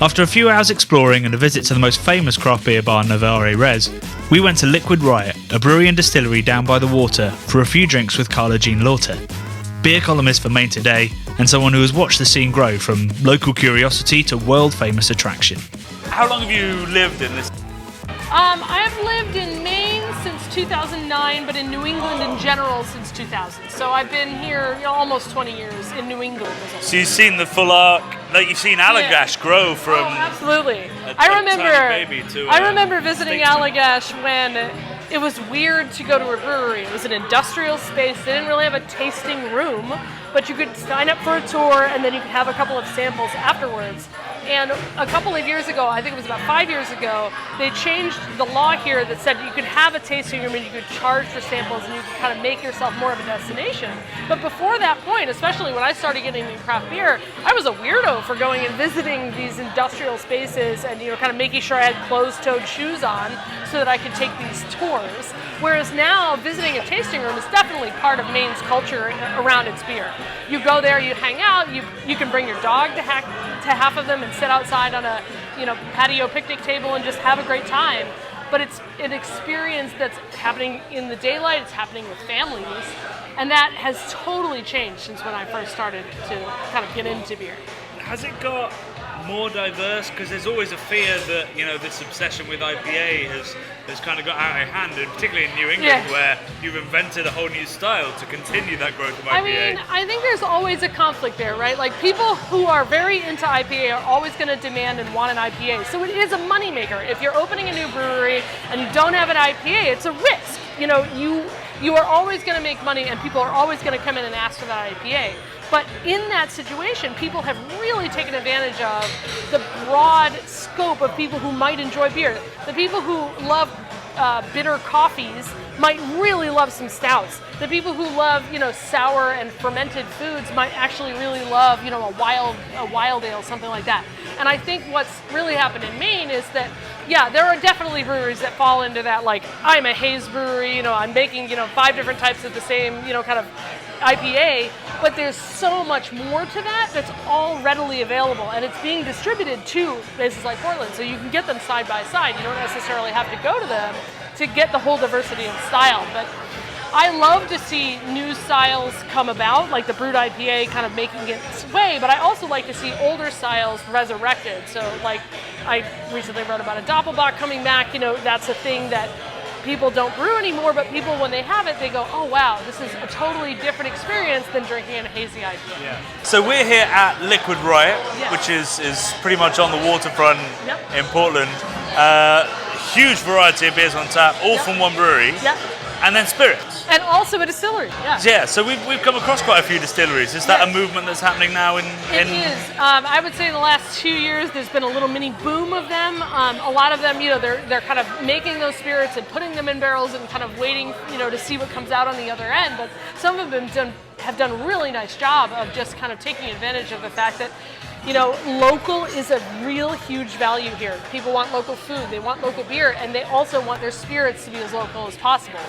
After a few hours exploring and a visit to the most famous craft beer bar, Novare Res, we went to Liquid Riot, a brewery and distillery down by the water, for a few drinks with Carla Jean Lauter, beer columnist for Maine Today, and someone who has watched the scene grow from local curiosity to world-famous attraction. How long have you lived in this I have lived in Maine since 2009, but in New England in general since 2000. So I've been here almost 20 years in New England. So you've seen the full arc, like you've seen Allagash grow from. Oh, absolutely. I remember visiting Allagash when it was weird to go to a brewery. It was an industrial space. They didn't really have a tasting room, but you could sign up for a tour and then you could have a couple of samples afterwards. And a couple of years ago, I think it was about 5 years ago, they changed the law here that said you could have a tasting room and you could charge for samples and you could kind of make yourself more of a destination. But before that point, especially when I started getting into craft beer, I was a weirdo for going and visiting these industrial spaces and kind of making sure I had closed-toed shoes on so that I could take these tours. Whereas now, visiting a tasting room is definitely part of Maine's culture around its beer. You go there, you hang out, you can bring your dog to half of them and sit outside on a patio picnic table and just have a great time. But it's an experience that's happening in the daylight, it's happening with families, and that has totally changed since when I first started to kind of get into beer. Has it got more diverse? Because there's always a fear that this obsession with IPA has kind of got out of hand, and particularly in New England where you've invented a whole new style to continue that growth of IPA. I mean, I think there's always a conflict there, right? Like people who are very into IPA are always going to demand and want an IPA. So it is a moneymaker. If you're opening a new brewery and you don't have an IPA, it's a risk. You are always going to make money and people are always going to come in and ask for that IPA. But in that situation, people have really taken advantage of the broad scope of people who might enjoy beer. The people who love bitter coffees might really love some stouts. The people who love, sour and fermented foods might actually really love, a wild ale, something like that. And I think what's really happened in Maine is that, there are definitely breweries that fall into that, like, I'm a haze brewery, I'm making, 5 different types of the same, kind of IPA, but there's so much more to that that's all readily available, and it's being distributed to places like Portland, so you can get them side by side. You don't necessarily have to go to them to get the whole diversity of style, but I love to see new styles come about, like the brewed IPA kind of making its way, but I also like to see older styles resurrected. So like I recently wrote about a Doppelbock coming back, that's a thing that people don't brew anymore, but people, when they have it, they go, oh wow, this is a totally different experience than drinking a hazy IPA. Yeah. So we're here at Liquid Riot, which is pretty much on the waterfront in Portland. Huge variety of beers on tap, all from one brewery. And then spirits. And also a distillery, Yeah, so we've come across quite a few distilleries. Is that a movement that's happening now in... It is. I would say in the last 2 years there's been a little mini boom of them. A lot of them, they're kind of making those spirits and putting them in barrels and kind of waiting, to see what comes out on the other end. But some of them have done a really nice job of just kind of taking advantage of the fact that local is a real huge value here. People want local food, they want local beer, and they also want their spirits to be as local as possible.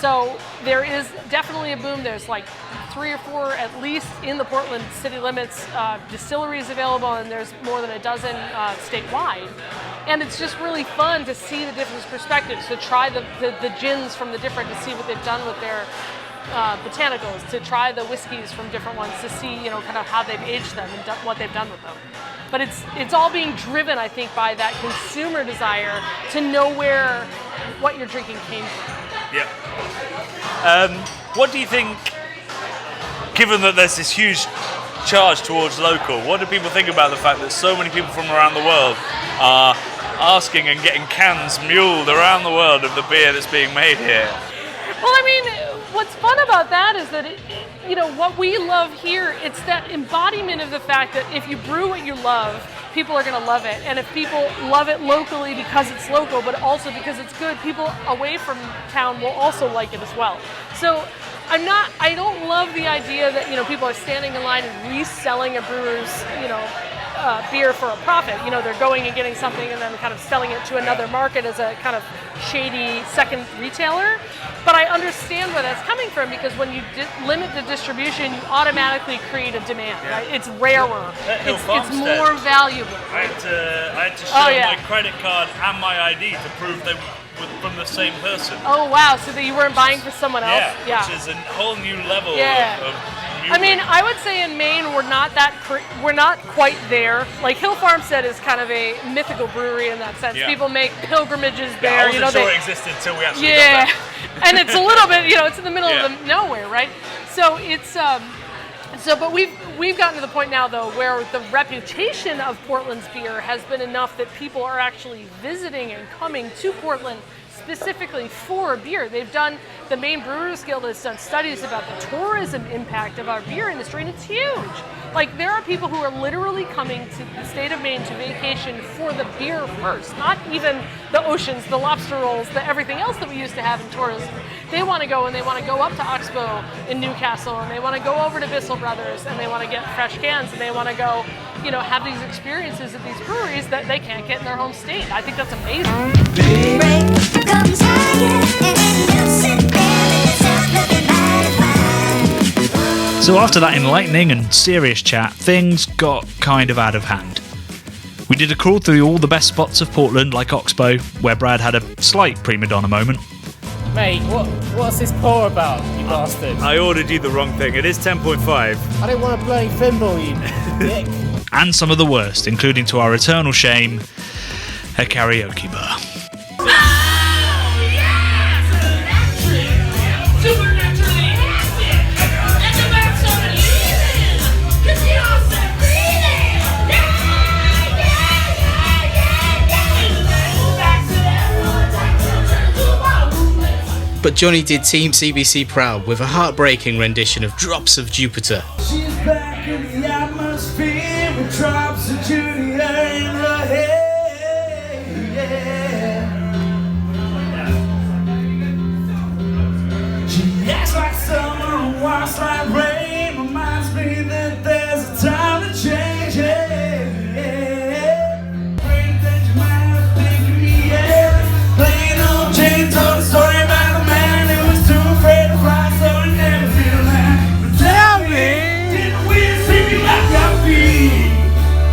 So there is definitely a boom. There's like 3 or 4 at least in the Portland city limits distilleries available, and there's more than a dozen statewide. And it's just really fun to see the different perspectives, to try the gins from the different, to see what they've done with their botanicals, to try the whiskeys from different ones, to see kind of how they've aged them and what they've done with them. But it's all being driven, I think, by that consumer desire to know where what you're drinking came from. Yeah. What do you think, given that there's this huge charge towards local, what do people think about the fact that so many people from around the world are asking and getting cans muled around the world of the beer that's being made here? Well, I mean, what's fun about that is that, what we love here, it's that embodiment of the fact that if you brew what you love, people are going to love it. And if people love it locally because it's local, but also because it's good, people away from town will also like it as well. So I don't love the idea that, people are standing in line and reselling a brewer's, beer for a profit. They're going and getting something and then kind of selling it to another market as a kind of shady second retailer. But I understand where that's coming from, because when you limit the distribution, you automatically create a demand, right? It's rarer. It's more valuable. I had to show my credit card and my ID to prove they were from the same person. Oh wow, so that you weren't buying for someone else? Yeah, which is a whole new level of I mean, I would say in Maine we're not quite there. Like Hill Farmstead is kind of a mythical brewery in that sense. Yeah. People make pilgrimages there. I wasn't sure it existed until we actually got Yeah, there. and it's a little bit, it's in the middle of nowhere, right? So it's but we've gotten to the point now though where the reputation of Portland's beer has been enough that people are actually visiting and coming to Portland specifically for beer. The Maine Brewers Guild has done studies about the tourism impact of our beer industry, and it's huge. Like, there are people who are literally coming to the state of Maine to vacation for the beer first, not even the oceans, the lobster rolls, the everything else that we used to have in tourism. They want to go, and they want to go up to Oxbow in Newcastle, and they want to go over to Bissell Brothers, and they want to get fresh cans, and they want to go, have these experiences at these breweries that they can't get in their home state. I think that's amazing. So after that enlightening and serious chat, things got kind of out of hand. We did a crawl through all the best spots of Portland, like Oxbow, where Brad had a slight prima donna moment. Mate, what's this pour about, you bastard? I ordered you the wrong thing. It is 10.5. I don't want a bloody thimble, you dick. And some of the worst, including, to our eternal shame, a karaoke bar. But Jonny did Team CBC proud with a heartbreaking rendition of Drops of Jupiter. She's back in the atmosphere with drops of Jupiter in her head. She acts like summer and walks like rain. Reminds me that there's a time to change. Great that you might have taken me, Plain old Jane told a story about a man who was too afraid to fly, so he never feel that. But tell me, did the wind sweep you off your feet?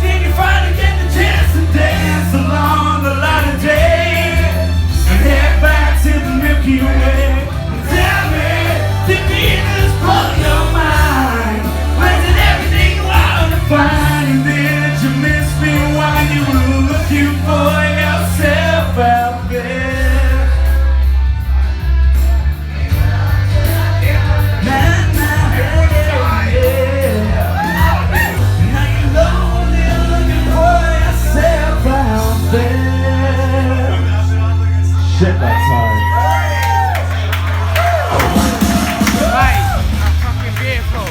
Did you finally get the chance to dance along the light of day and head back to the Milky Way? Tell me, did the evenings blow your mind? Was it everything you wanted to find? And did you miss me while you were looking for yourself out there? Shit, that's hard. Mate, that's fucking beautiful.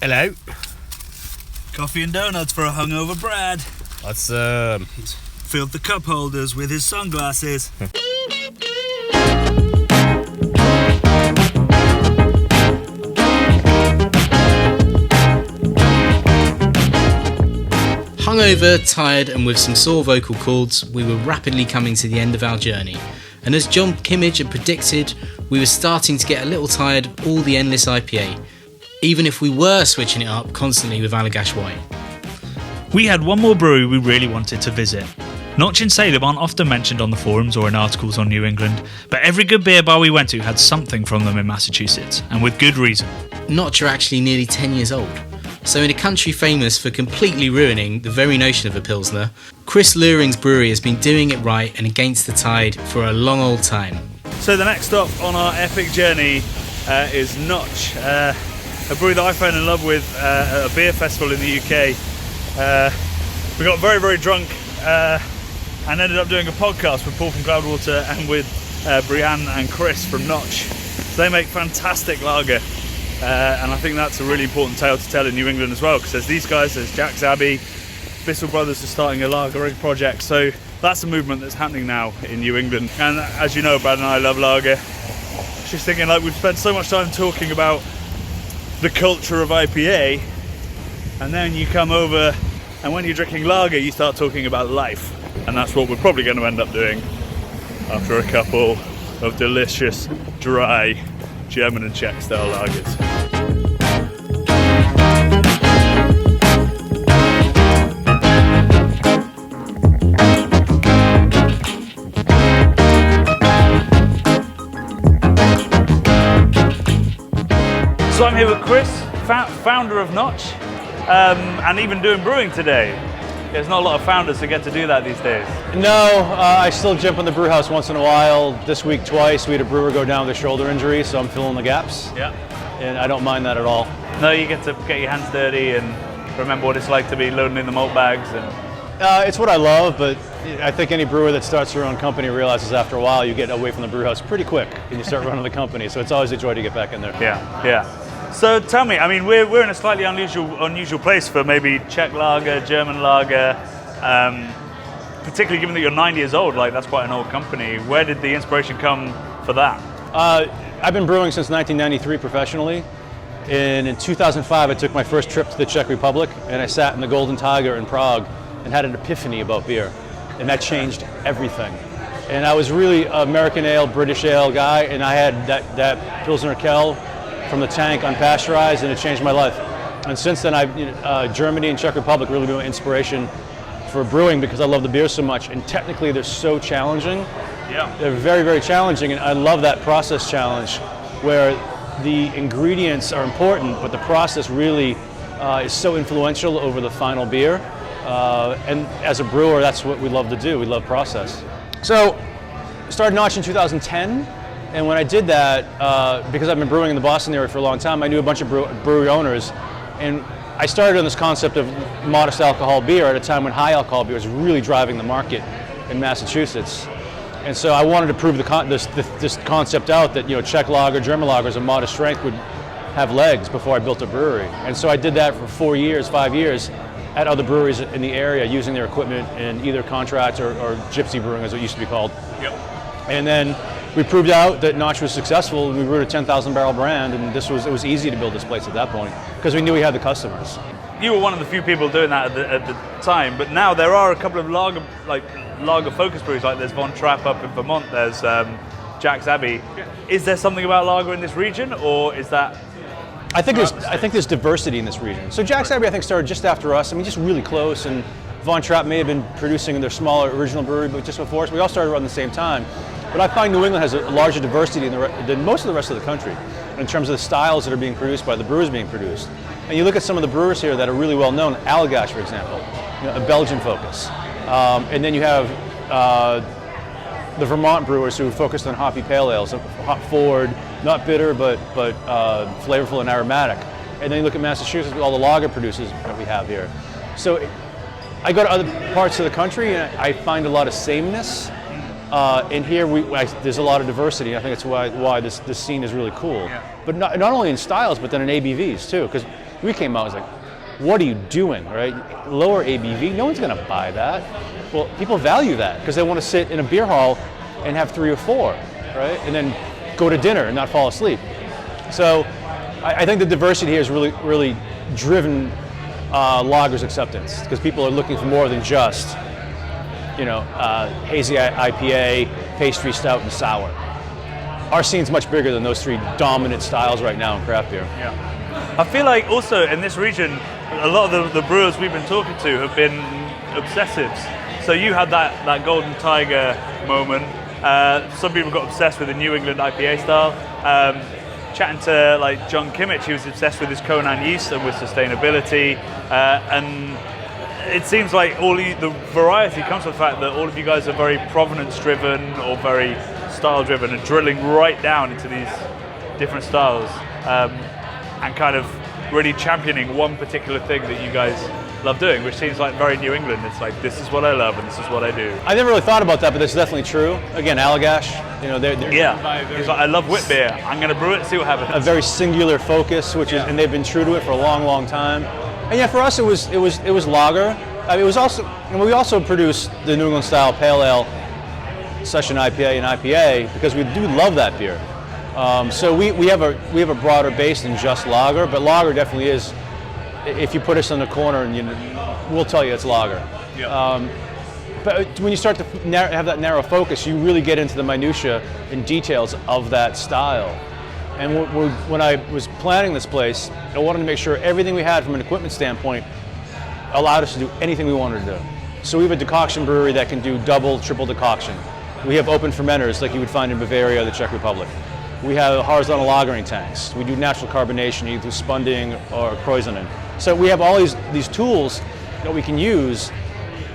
Hello. Coffee and donuts for a hungover Brad. Let's He's filled the cup holders with his sunglasses. Hungover, tired, and with some sore vocal cords, we were rapidly coming to the end of our journey. And as John Kimmage had predicted, we were starting to get a little tired of all the endless IPA, even if we were switching it up constantly with Allagash White. We had one more brewery we really wanted to visit. Notch and Salem aren't often mentioned on the forums or in articles on New England, but every good beer bar we went to had something from them in Massachusetts, and with good reason. Notch are actually nearly 10 years old. So in a country famous for completely ruining the very notion of a Pilsner, Chris Luring's brewery has been doing it right and against the tide for a long old time. So the next stop on our epic journey is Notch, a brewery that I fell in love with at a beer festival in the UK. We got very, very drunk and ended up doing a podcast with Paul from Cloudwater and with Brianne and Chris from Notch. So they make fantastic lager. And I think that's a really important tale to tell in New England as well, because there's these guys, there's Jack's Abbey, Bissell Brothers are starting a lagering project, so that's a movement that's happening now in New England. And as you know, Brad and I love lager. Just thinking, like, we've spent so much time talking about the culture of IPA, and then you come over, and when you're drinking lager, you start talking about life. And that's what we're probably going to end up doing after a couple of delicious, dry German and Czech style lagers. So I'm here with Chris, founder of Notch, and even doing brewing today. There's not a lot of founders that get to do that these days. No, I still jump on the brew house once in a while. This week twice, we had a brewer go down with a shoulder injury, so I'm filling the gaps. Yeah. And I don't mind that at all. No, you get to get your hands dirty and remember what it's like to be loading in the malt bags. And it's what I love, but I think any brewer that starts their own company realizes after a while you get away from the brew house pretty quick and you start running the company. So it's always a joy to get back in there. Yeah. So tell me, I mean, we're in a slightly unusual place for maybe Czech lager, German lager, particularly given that you're 9 years old. Like, that's quite an old company. Where did the inspiration come for that? I've been brewing since 1993 professionally. And in 2005, I took my first trip to the Czech Republic, and I sat in the Golden Tiger in Prague and had an epiphany about beer. And that changed everything. And I was really American ale, British ale guy, and I had that Pilsner Kel from the tank unpasteurized, and it changed my life. And since then, Germany and Czech Republic really been my inspiration for brewing because I love the beer so much. And technically, they're so challenging. Yeah. They're very, very challenging, and I love that process challenge where the ingredients are important, but the process really is so influential over the final beer. And as a brewer, that's what we love to do. We love process. So, I started Notch in 2010. And when I did that, because I've been brewing in the Boston area for a long time, I knew a bunch of brewery owners. And I started on this concept of modest alcohol beer at a time when high alcohol beer was really driving the market in Massachusetts. And so I wanted to prove this concept out that, Czech lager, German lagers of modest strength would have legs before I built a brewery. And so I did that for 5 years at other breweries in the area using their equipment in either contract or gypsy brewing, as it used to be called. Yep. And then we proved out that Notch was successful, and we brewed a 10,000 barrel brand, and it was easy to build this place at that point because we knew we had the customers. You were one of the few people doing that at the time, but now there are a couple of lager focused breweries. Like there's Von Trapp up in Vermont. There's Jack's Abbey. Is there something about lager in this region, or is that? I think there's diversity in this region. So Jack's Abbey, I think, started just after us. I mean, just really close. And Von Trapp may have been producing their smaller original brewery, but just before us. We all started around the same time. But I find New England has a larger diversity than most of the rest of the country in terms of the styles that are being produced by the brewers being produced. And you look at some of the brewers here that are really well known. Allagash, for example, a Belgian focus. And then you have the Vermont brewers who focused on hoppy pale ales, hop forward, not bitter, but flavorful and aromatic. And then you look at Massachusetts with all the lager producers that we have here. So I go to other parts of the country and I find a lot of sameness. And here there's a lot of diversity. I think that's why this scene is really cool. Yeah. But not only in styles, but then in ABVs too. Because we came out, I was like, what are you doing, right? Lower ABV, no one's gonna buy that. Well, people value that because they want to sit in a beer hall and have 3 or 4, right? And then go to dinner and not fall asleep. So I think the diversity here has really driven lager's acceptance because people are looking for more than just, hazy IPA, pastry stout, and sour. Our scene's much bigger than those 3 dominant styles right now in craft beer. Yeah. I feel like also in this region, a lot of the brewers we've been talking to have been obsessives. So you had that Golden Tiger moment. Some people got obsessed with the New England IPA style. Chatting to John Kimmich, he was obsessed with his Conan yeast and with sustainability. And it seems like the variety comes from the fact that all of you guys are very provenance-driven or very style-driven and drilling right down into these different styles and kind of really championing one particular thing that you guys love doing, which seems like very New England. It's like, this is what I love and this is what I do. I never really thought about that, but that's definitely true. Again, Allagash, they're yeah. It's like, I love wheat beer. I'm going to brew it and see what happens. A very singular focus, and they've been true to it for a long, long time. And yeah, for us, it was lager. I mean, we also produce the New England style pale ale, session IPA and IPA because we do love that beer. So we have a broader base than just lager, but lager definitely is. If you put us in the corner, and we'll tell you it's lager. Yeah. But when you start to have that narrow focus, you really get into the minutia and details of that style. And when I was planning this place, I wanted to make sure everything we had from an equipment standpoint allowed us to do anything we wanted to do. So we have a decoction brewery that can do double, triple decoction. We have open fermenters like you would find in Bavaria or the Czech Republic. We have horizontal lagering tanks. We do natural carbonation either through spunding or krausening. So we have all these tools that we can use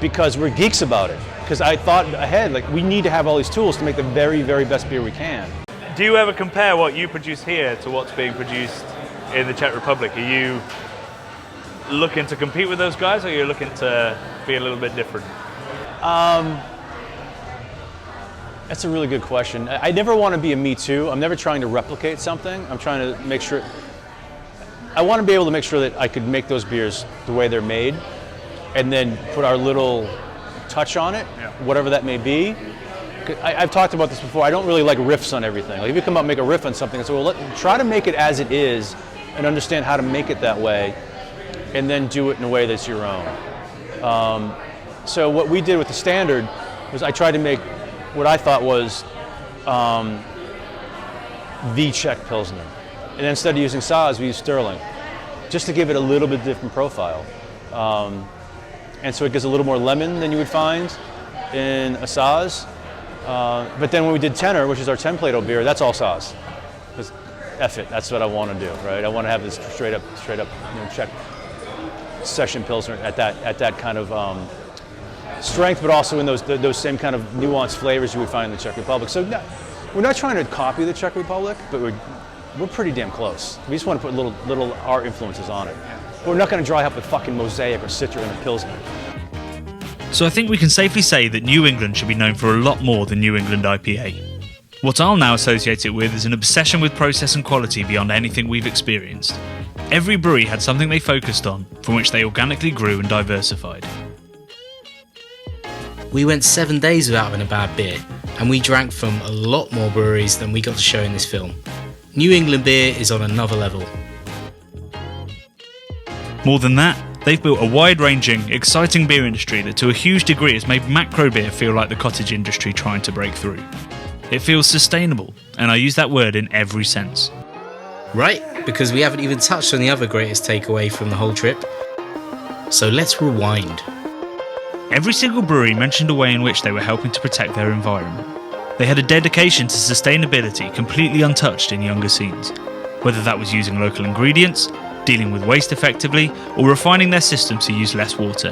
because we're geeks about it. Because I thought ahead, like, we need to have all these tools to make the very, very best beer we can. Do you ever compare what you produce here to what's being produced in the Czech Republic? Are you looking to compete with those guys, or are you looking to be a little bit different? That's a really good question. I never want to be a me too. I'm never trying to replicate something. I'm trying to make sure, I want to be able to make sure that I could make those beers the way they're made and then put our little touch on it, whatever that may be. I've talked about this before. I don't really like riffs on everything. Like if you come up and make a riff on something, I say, well, try to make it as it is and understand how to make it that way and then do it in a way that's your own. So what we did with the standard was I tried to make what I thought was the Czech Pilsner. And instead of using Saaz, we used Sterling, just to give it a little bit different profile. And so it gives a little more lemon than you would find in a Saaz. But then when we did Tenor, which is our 10-plate beer, that's all Saaz. Because F it, that's what I want to do, right? I want to have this straight up Czech session Pilsner at that kind of strength, but also in those same kind of nuanced flavors you would find in the Czech Republic. So we're not trying to copy the Czech Republic, but we're pretty damn close. We just want to put little our influences on it. But we're not going to dry up with fucking Mosaic or Citra in a Pilsner. So I think we can safely say that New England should be known for a lot more than New England IPA. What I'll now associate it with is an obsession with process and quality beyond anything we've experienced. Every brewery had something they focused on, from which they organically grew and diversified. We went 7 days without having a bad beer, and we drank from a lot more breweries than we got to show in this film. New England beer is on another level. More than that, they've built a wide-ranging, exciting beer industry that to a huge degree has made macro beer feel like the cottage industry trying to break through. It feels sustainable, and I use that word in every sense. Right, because we haven't even touched on the other greatest takeaway from the whole trip. So let's rewind. Every single brewery mentioned a way in which they were helping to protect their environment. They had a dedication to sustainability completely untouched in younger scenes, whether that was using local ingredients, dealing with waste effectively, or refining their systems to use less water.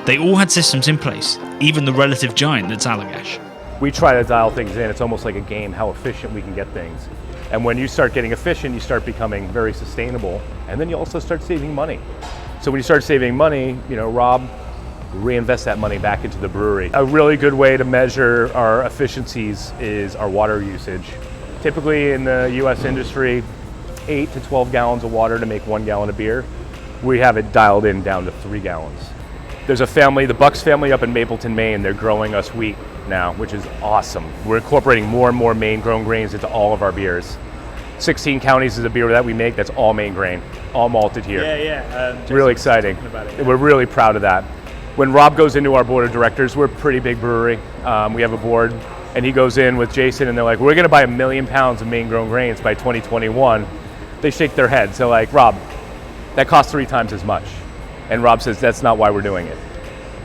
They all had systems in place, even the relative giant that's Allagash. We try to dial things in. It's almost like a game, how efficient we can get things. And when you start getting efficient, you start becoming very sustainable, and then you also start saving money. So when you start saving money, Rob reinvest that money back into the brewery. A really good way to measure our efficiencies is our water usage. Typically in the US industry, 8 to 12 gallons of water to make 1 gallon of beer. We have it dialed in down to 3 gallons. There's a family, the Bucks family up in Mapleton, Maine, they're growing us wheat now, which is awesome. We're incorporating more and more Maine grown grains into all of our beers. 16 counties is a beer that we make that's all Maine grain, all malted here. Really exciting. We're really proud of that. When Rob goes into our board of directors, we're a pretty big brewery. We have a board, and he goes in with Jason, and they're like, we're gonna buy 1 million pounds of Maine grown grains by 2021. They shake their heads. They're like, Rob, that costs 3 times as much. And Rob says, that's not why we're doing it.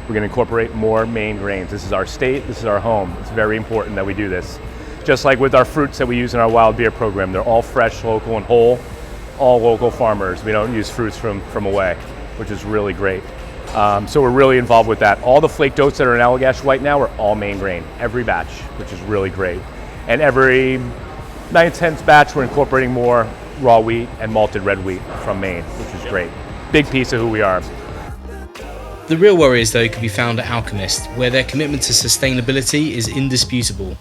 We're gonna incorporate more Maine grains. This is our state, this is our home. It's very important that we do this. Just like with our fruits that we use in our wild beer program, they're all fresh, local, and whole, all local farmers. We don't use fruits from away, which is really great. So we're really involved with that. All the flaked oats that are in Allagash right now are all Maine grain, every batch, which is really great. And every 9/10 batch, we're incorporating more raw wheat and malted red wheat from Maine, which is great. Big piece of who we are. The real warriors, though, can be found at Alchemist, where their commitment to sustainability is indisputable.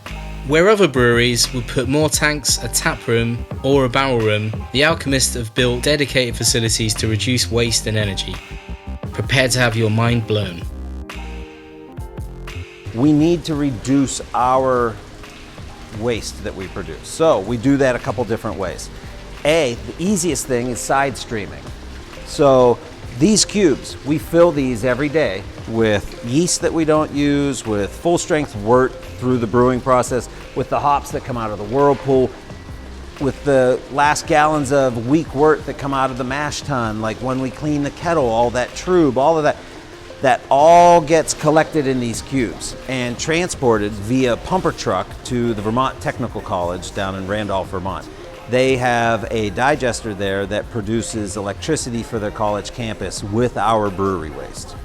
Where other breweries would put more tanks, a tap room, or a barrel room, the Alchemist have built dedicated facilities to reduce waste and energy. Prepare to have your mind blown. We need to reduce our waste that we produce. So we do that a couple different ways. The easiest thing is side streaming. So these cubes, we fill these every day with yeast that we don't use, with full strength wort through the brewing process, with the hops that come out of the whirlpool, with the last gallons of weak wort that come out of the mash tun, like when we clean the kettle, all that trub, all of that. that all gets collected in these cubes and transported via pumper truck to the Vermont Technical College down in Randolph, Vermont. They have a digester there that produces electricity for their college campus with our brewery waste.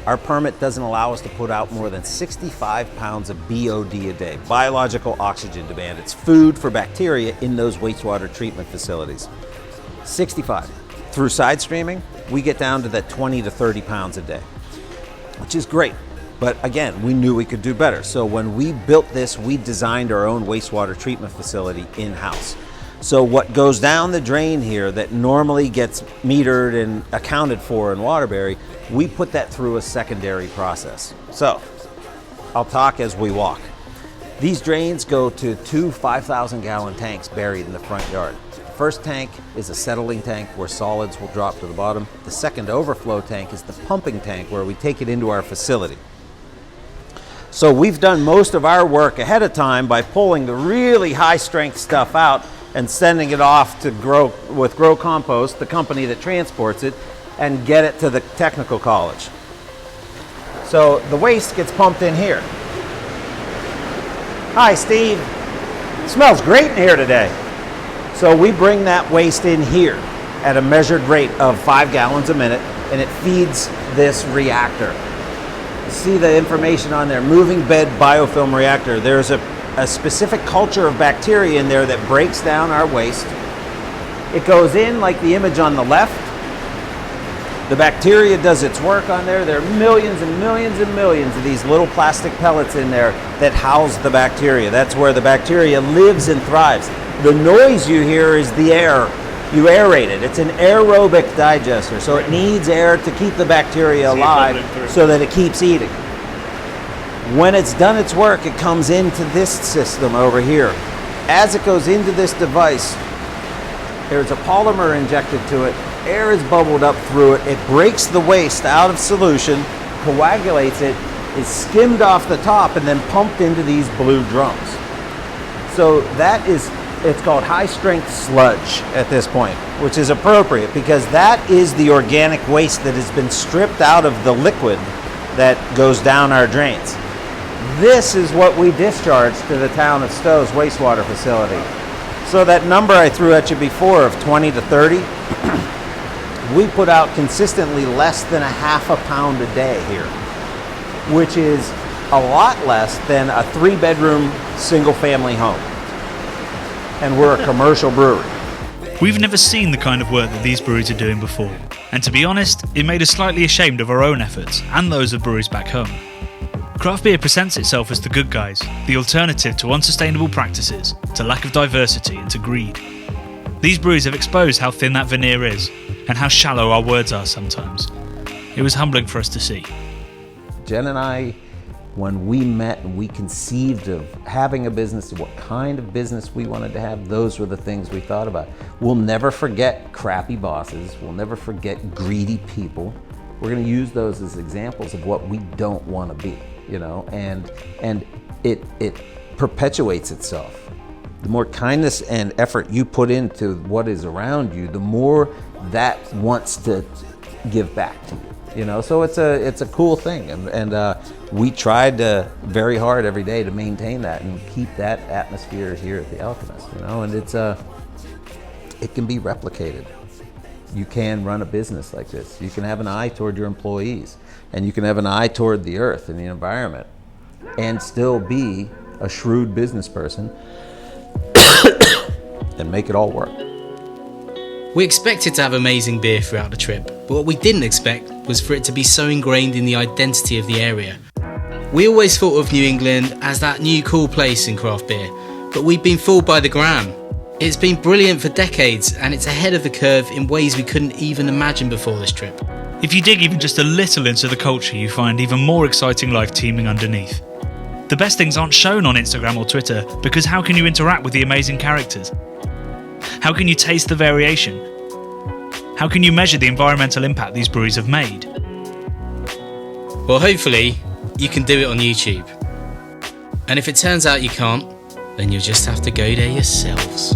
Our permit doesn't allow us to put out more than 65 pounds of BOD a day, biological oxygen demand. It's food for bacteria in those wastewater treatment facilities. 65. Through side streaming, we get down to that 20 to 30 pounds a day, which is great. But again, we knew we could do better. So when we built this, we designed our own wastewater treatment facility in-house. So what goes down the drain here that normally gets metered and accounted for in Waterbury, we put that through a secondary process. So I'll talk as we walk. These drains go to 2 5,000-gallon tanks buried in the front yard. First tank is a settling tank where solids will drop to the bottom. The second overflow tank is the pumping tank where we take it into our facility. So we've done most of our work ahead of time by pulling the really high strength stuff out and sending it off to Grow Compost, the company that transports it, and get it to the technical college. So the waste gets pumped in here. Hi, Steve. It smells great in here today. So we bring that waste in here at a measured rate of 5 gallons a minute, and it feeds this reactor. You see the information on there, moving bed biofilm reactor. There's a specific culture of bacteria in there that breaks down our waste. It goes in like the image on the left. The bacteria does its work on there. There are millions and millions and millions of these little plastic pellets in there that house the bacteria. That's where the bacteria lives and thrives. The noise you hear is the air. You aerate it. It's an aerobic digester, so it needs air to keep the bacteria alive so that it keeps eating. When it's done its work, it comes into this system over here. As it goes into this device, there's a polymer injected to it. Air is bubbled up through it. It breaks the waste out of solution, coagulates it, is skimmed off the top, and then pumped into these blue drums. So that is, it's called high strength sludge at this point, which is appropriate because that is the organic waste that has been stripped out of the liquid that goes down our drains. This is what we discharge to the town of Stowe's wastewater facility. So that number I threw at you before of 20 to 30, we put out consistently less than a half a pound a day here, which is a lot less than a 3-bedroom single-family home. And we're a commercial brewery. We've never seen the kind of work that these breweries are doing before, and to be honest, it made us slightly ashamed of our own efforts and those of breweries back home. Craft beer presents itself as the good guys, the alternative to unsustainable practices, to lack of diversity and to greed. These breweries have exposed how thin that veneer is, and how shallow our words are sometimes. It was humbling for us to see. Jen and I, when we met and we conceived of having a business, what kind of business we wanted to have, those were the things we thought about. We'll never forget crappy bosses. We'll never forget greedy people. We're going to use those as examples of what we don't want to be, you know, and it perpetuates itself. The more kindness and effort you put into what is around you, the more that wants to give back to you. You know, so it's a cool thing, and we tried very hard every day to maintain that and keep that atmosphere here at the Alchemist. You know, and it can be replicated. You can run a business like this. You can have an eye toward your employees, and you can have an eye toward the earth and the environment, and still be a shrewd business person and make it all work. We expected to have amazing beer throughout the trip, but what we didn't expect was for it to be so ingrained in the identity of the area. We always thought of New England as that new cool place in craft beer, but we've been fooled by the gram. It's been brilliant for decades, and it's ahead of the curve in ways we couldn't even imagine before this trip. If you dig even just a little into the culture, you find even more exciting life teeming underneath. The best things aren't shown on Instagram or Twitter, because how can you interact with the amazing characters? How can you taste the variation? How can you measure the environmental impact these breweries have made? Well, hopefully, you can do it on YouTube. And if it turns out you can't, then you'll just have to go there yourselves.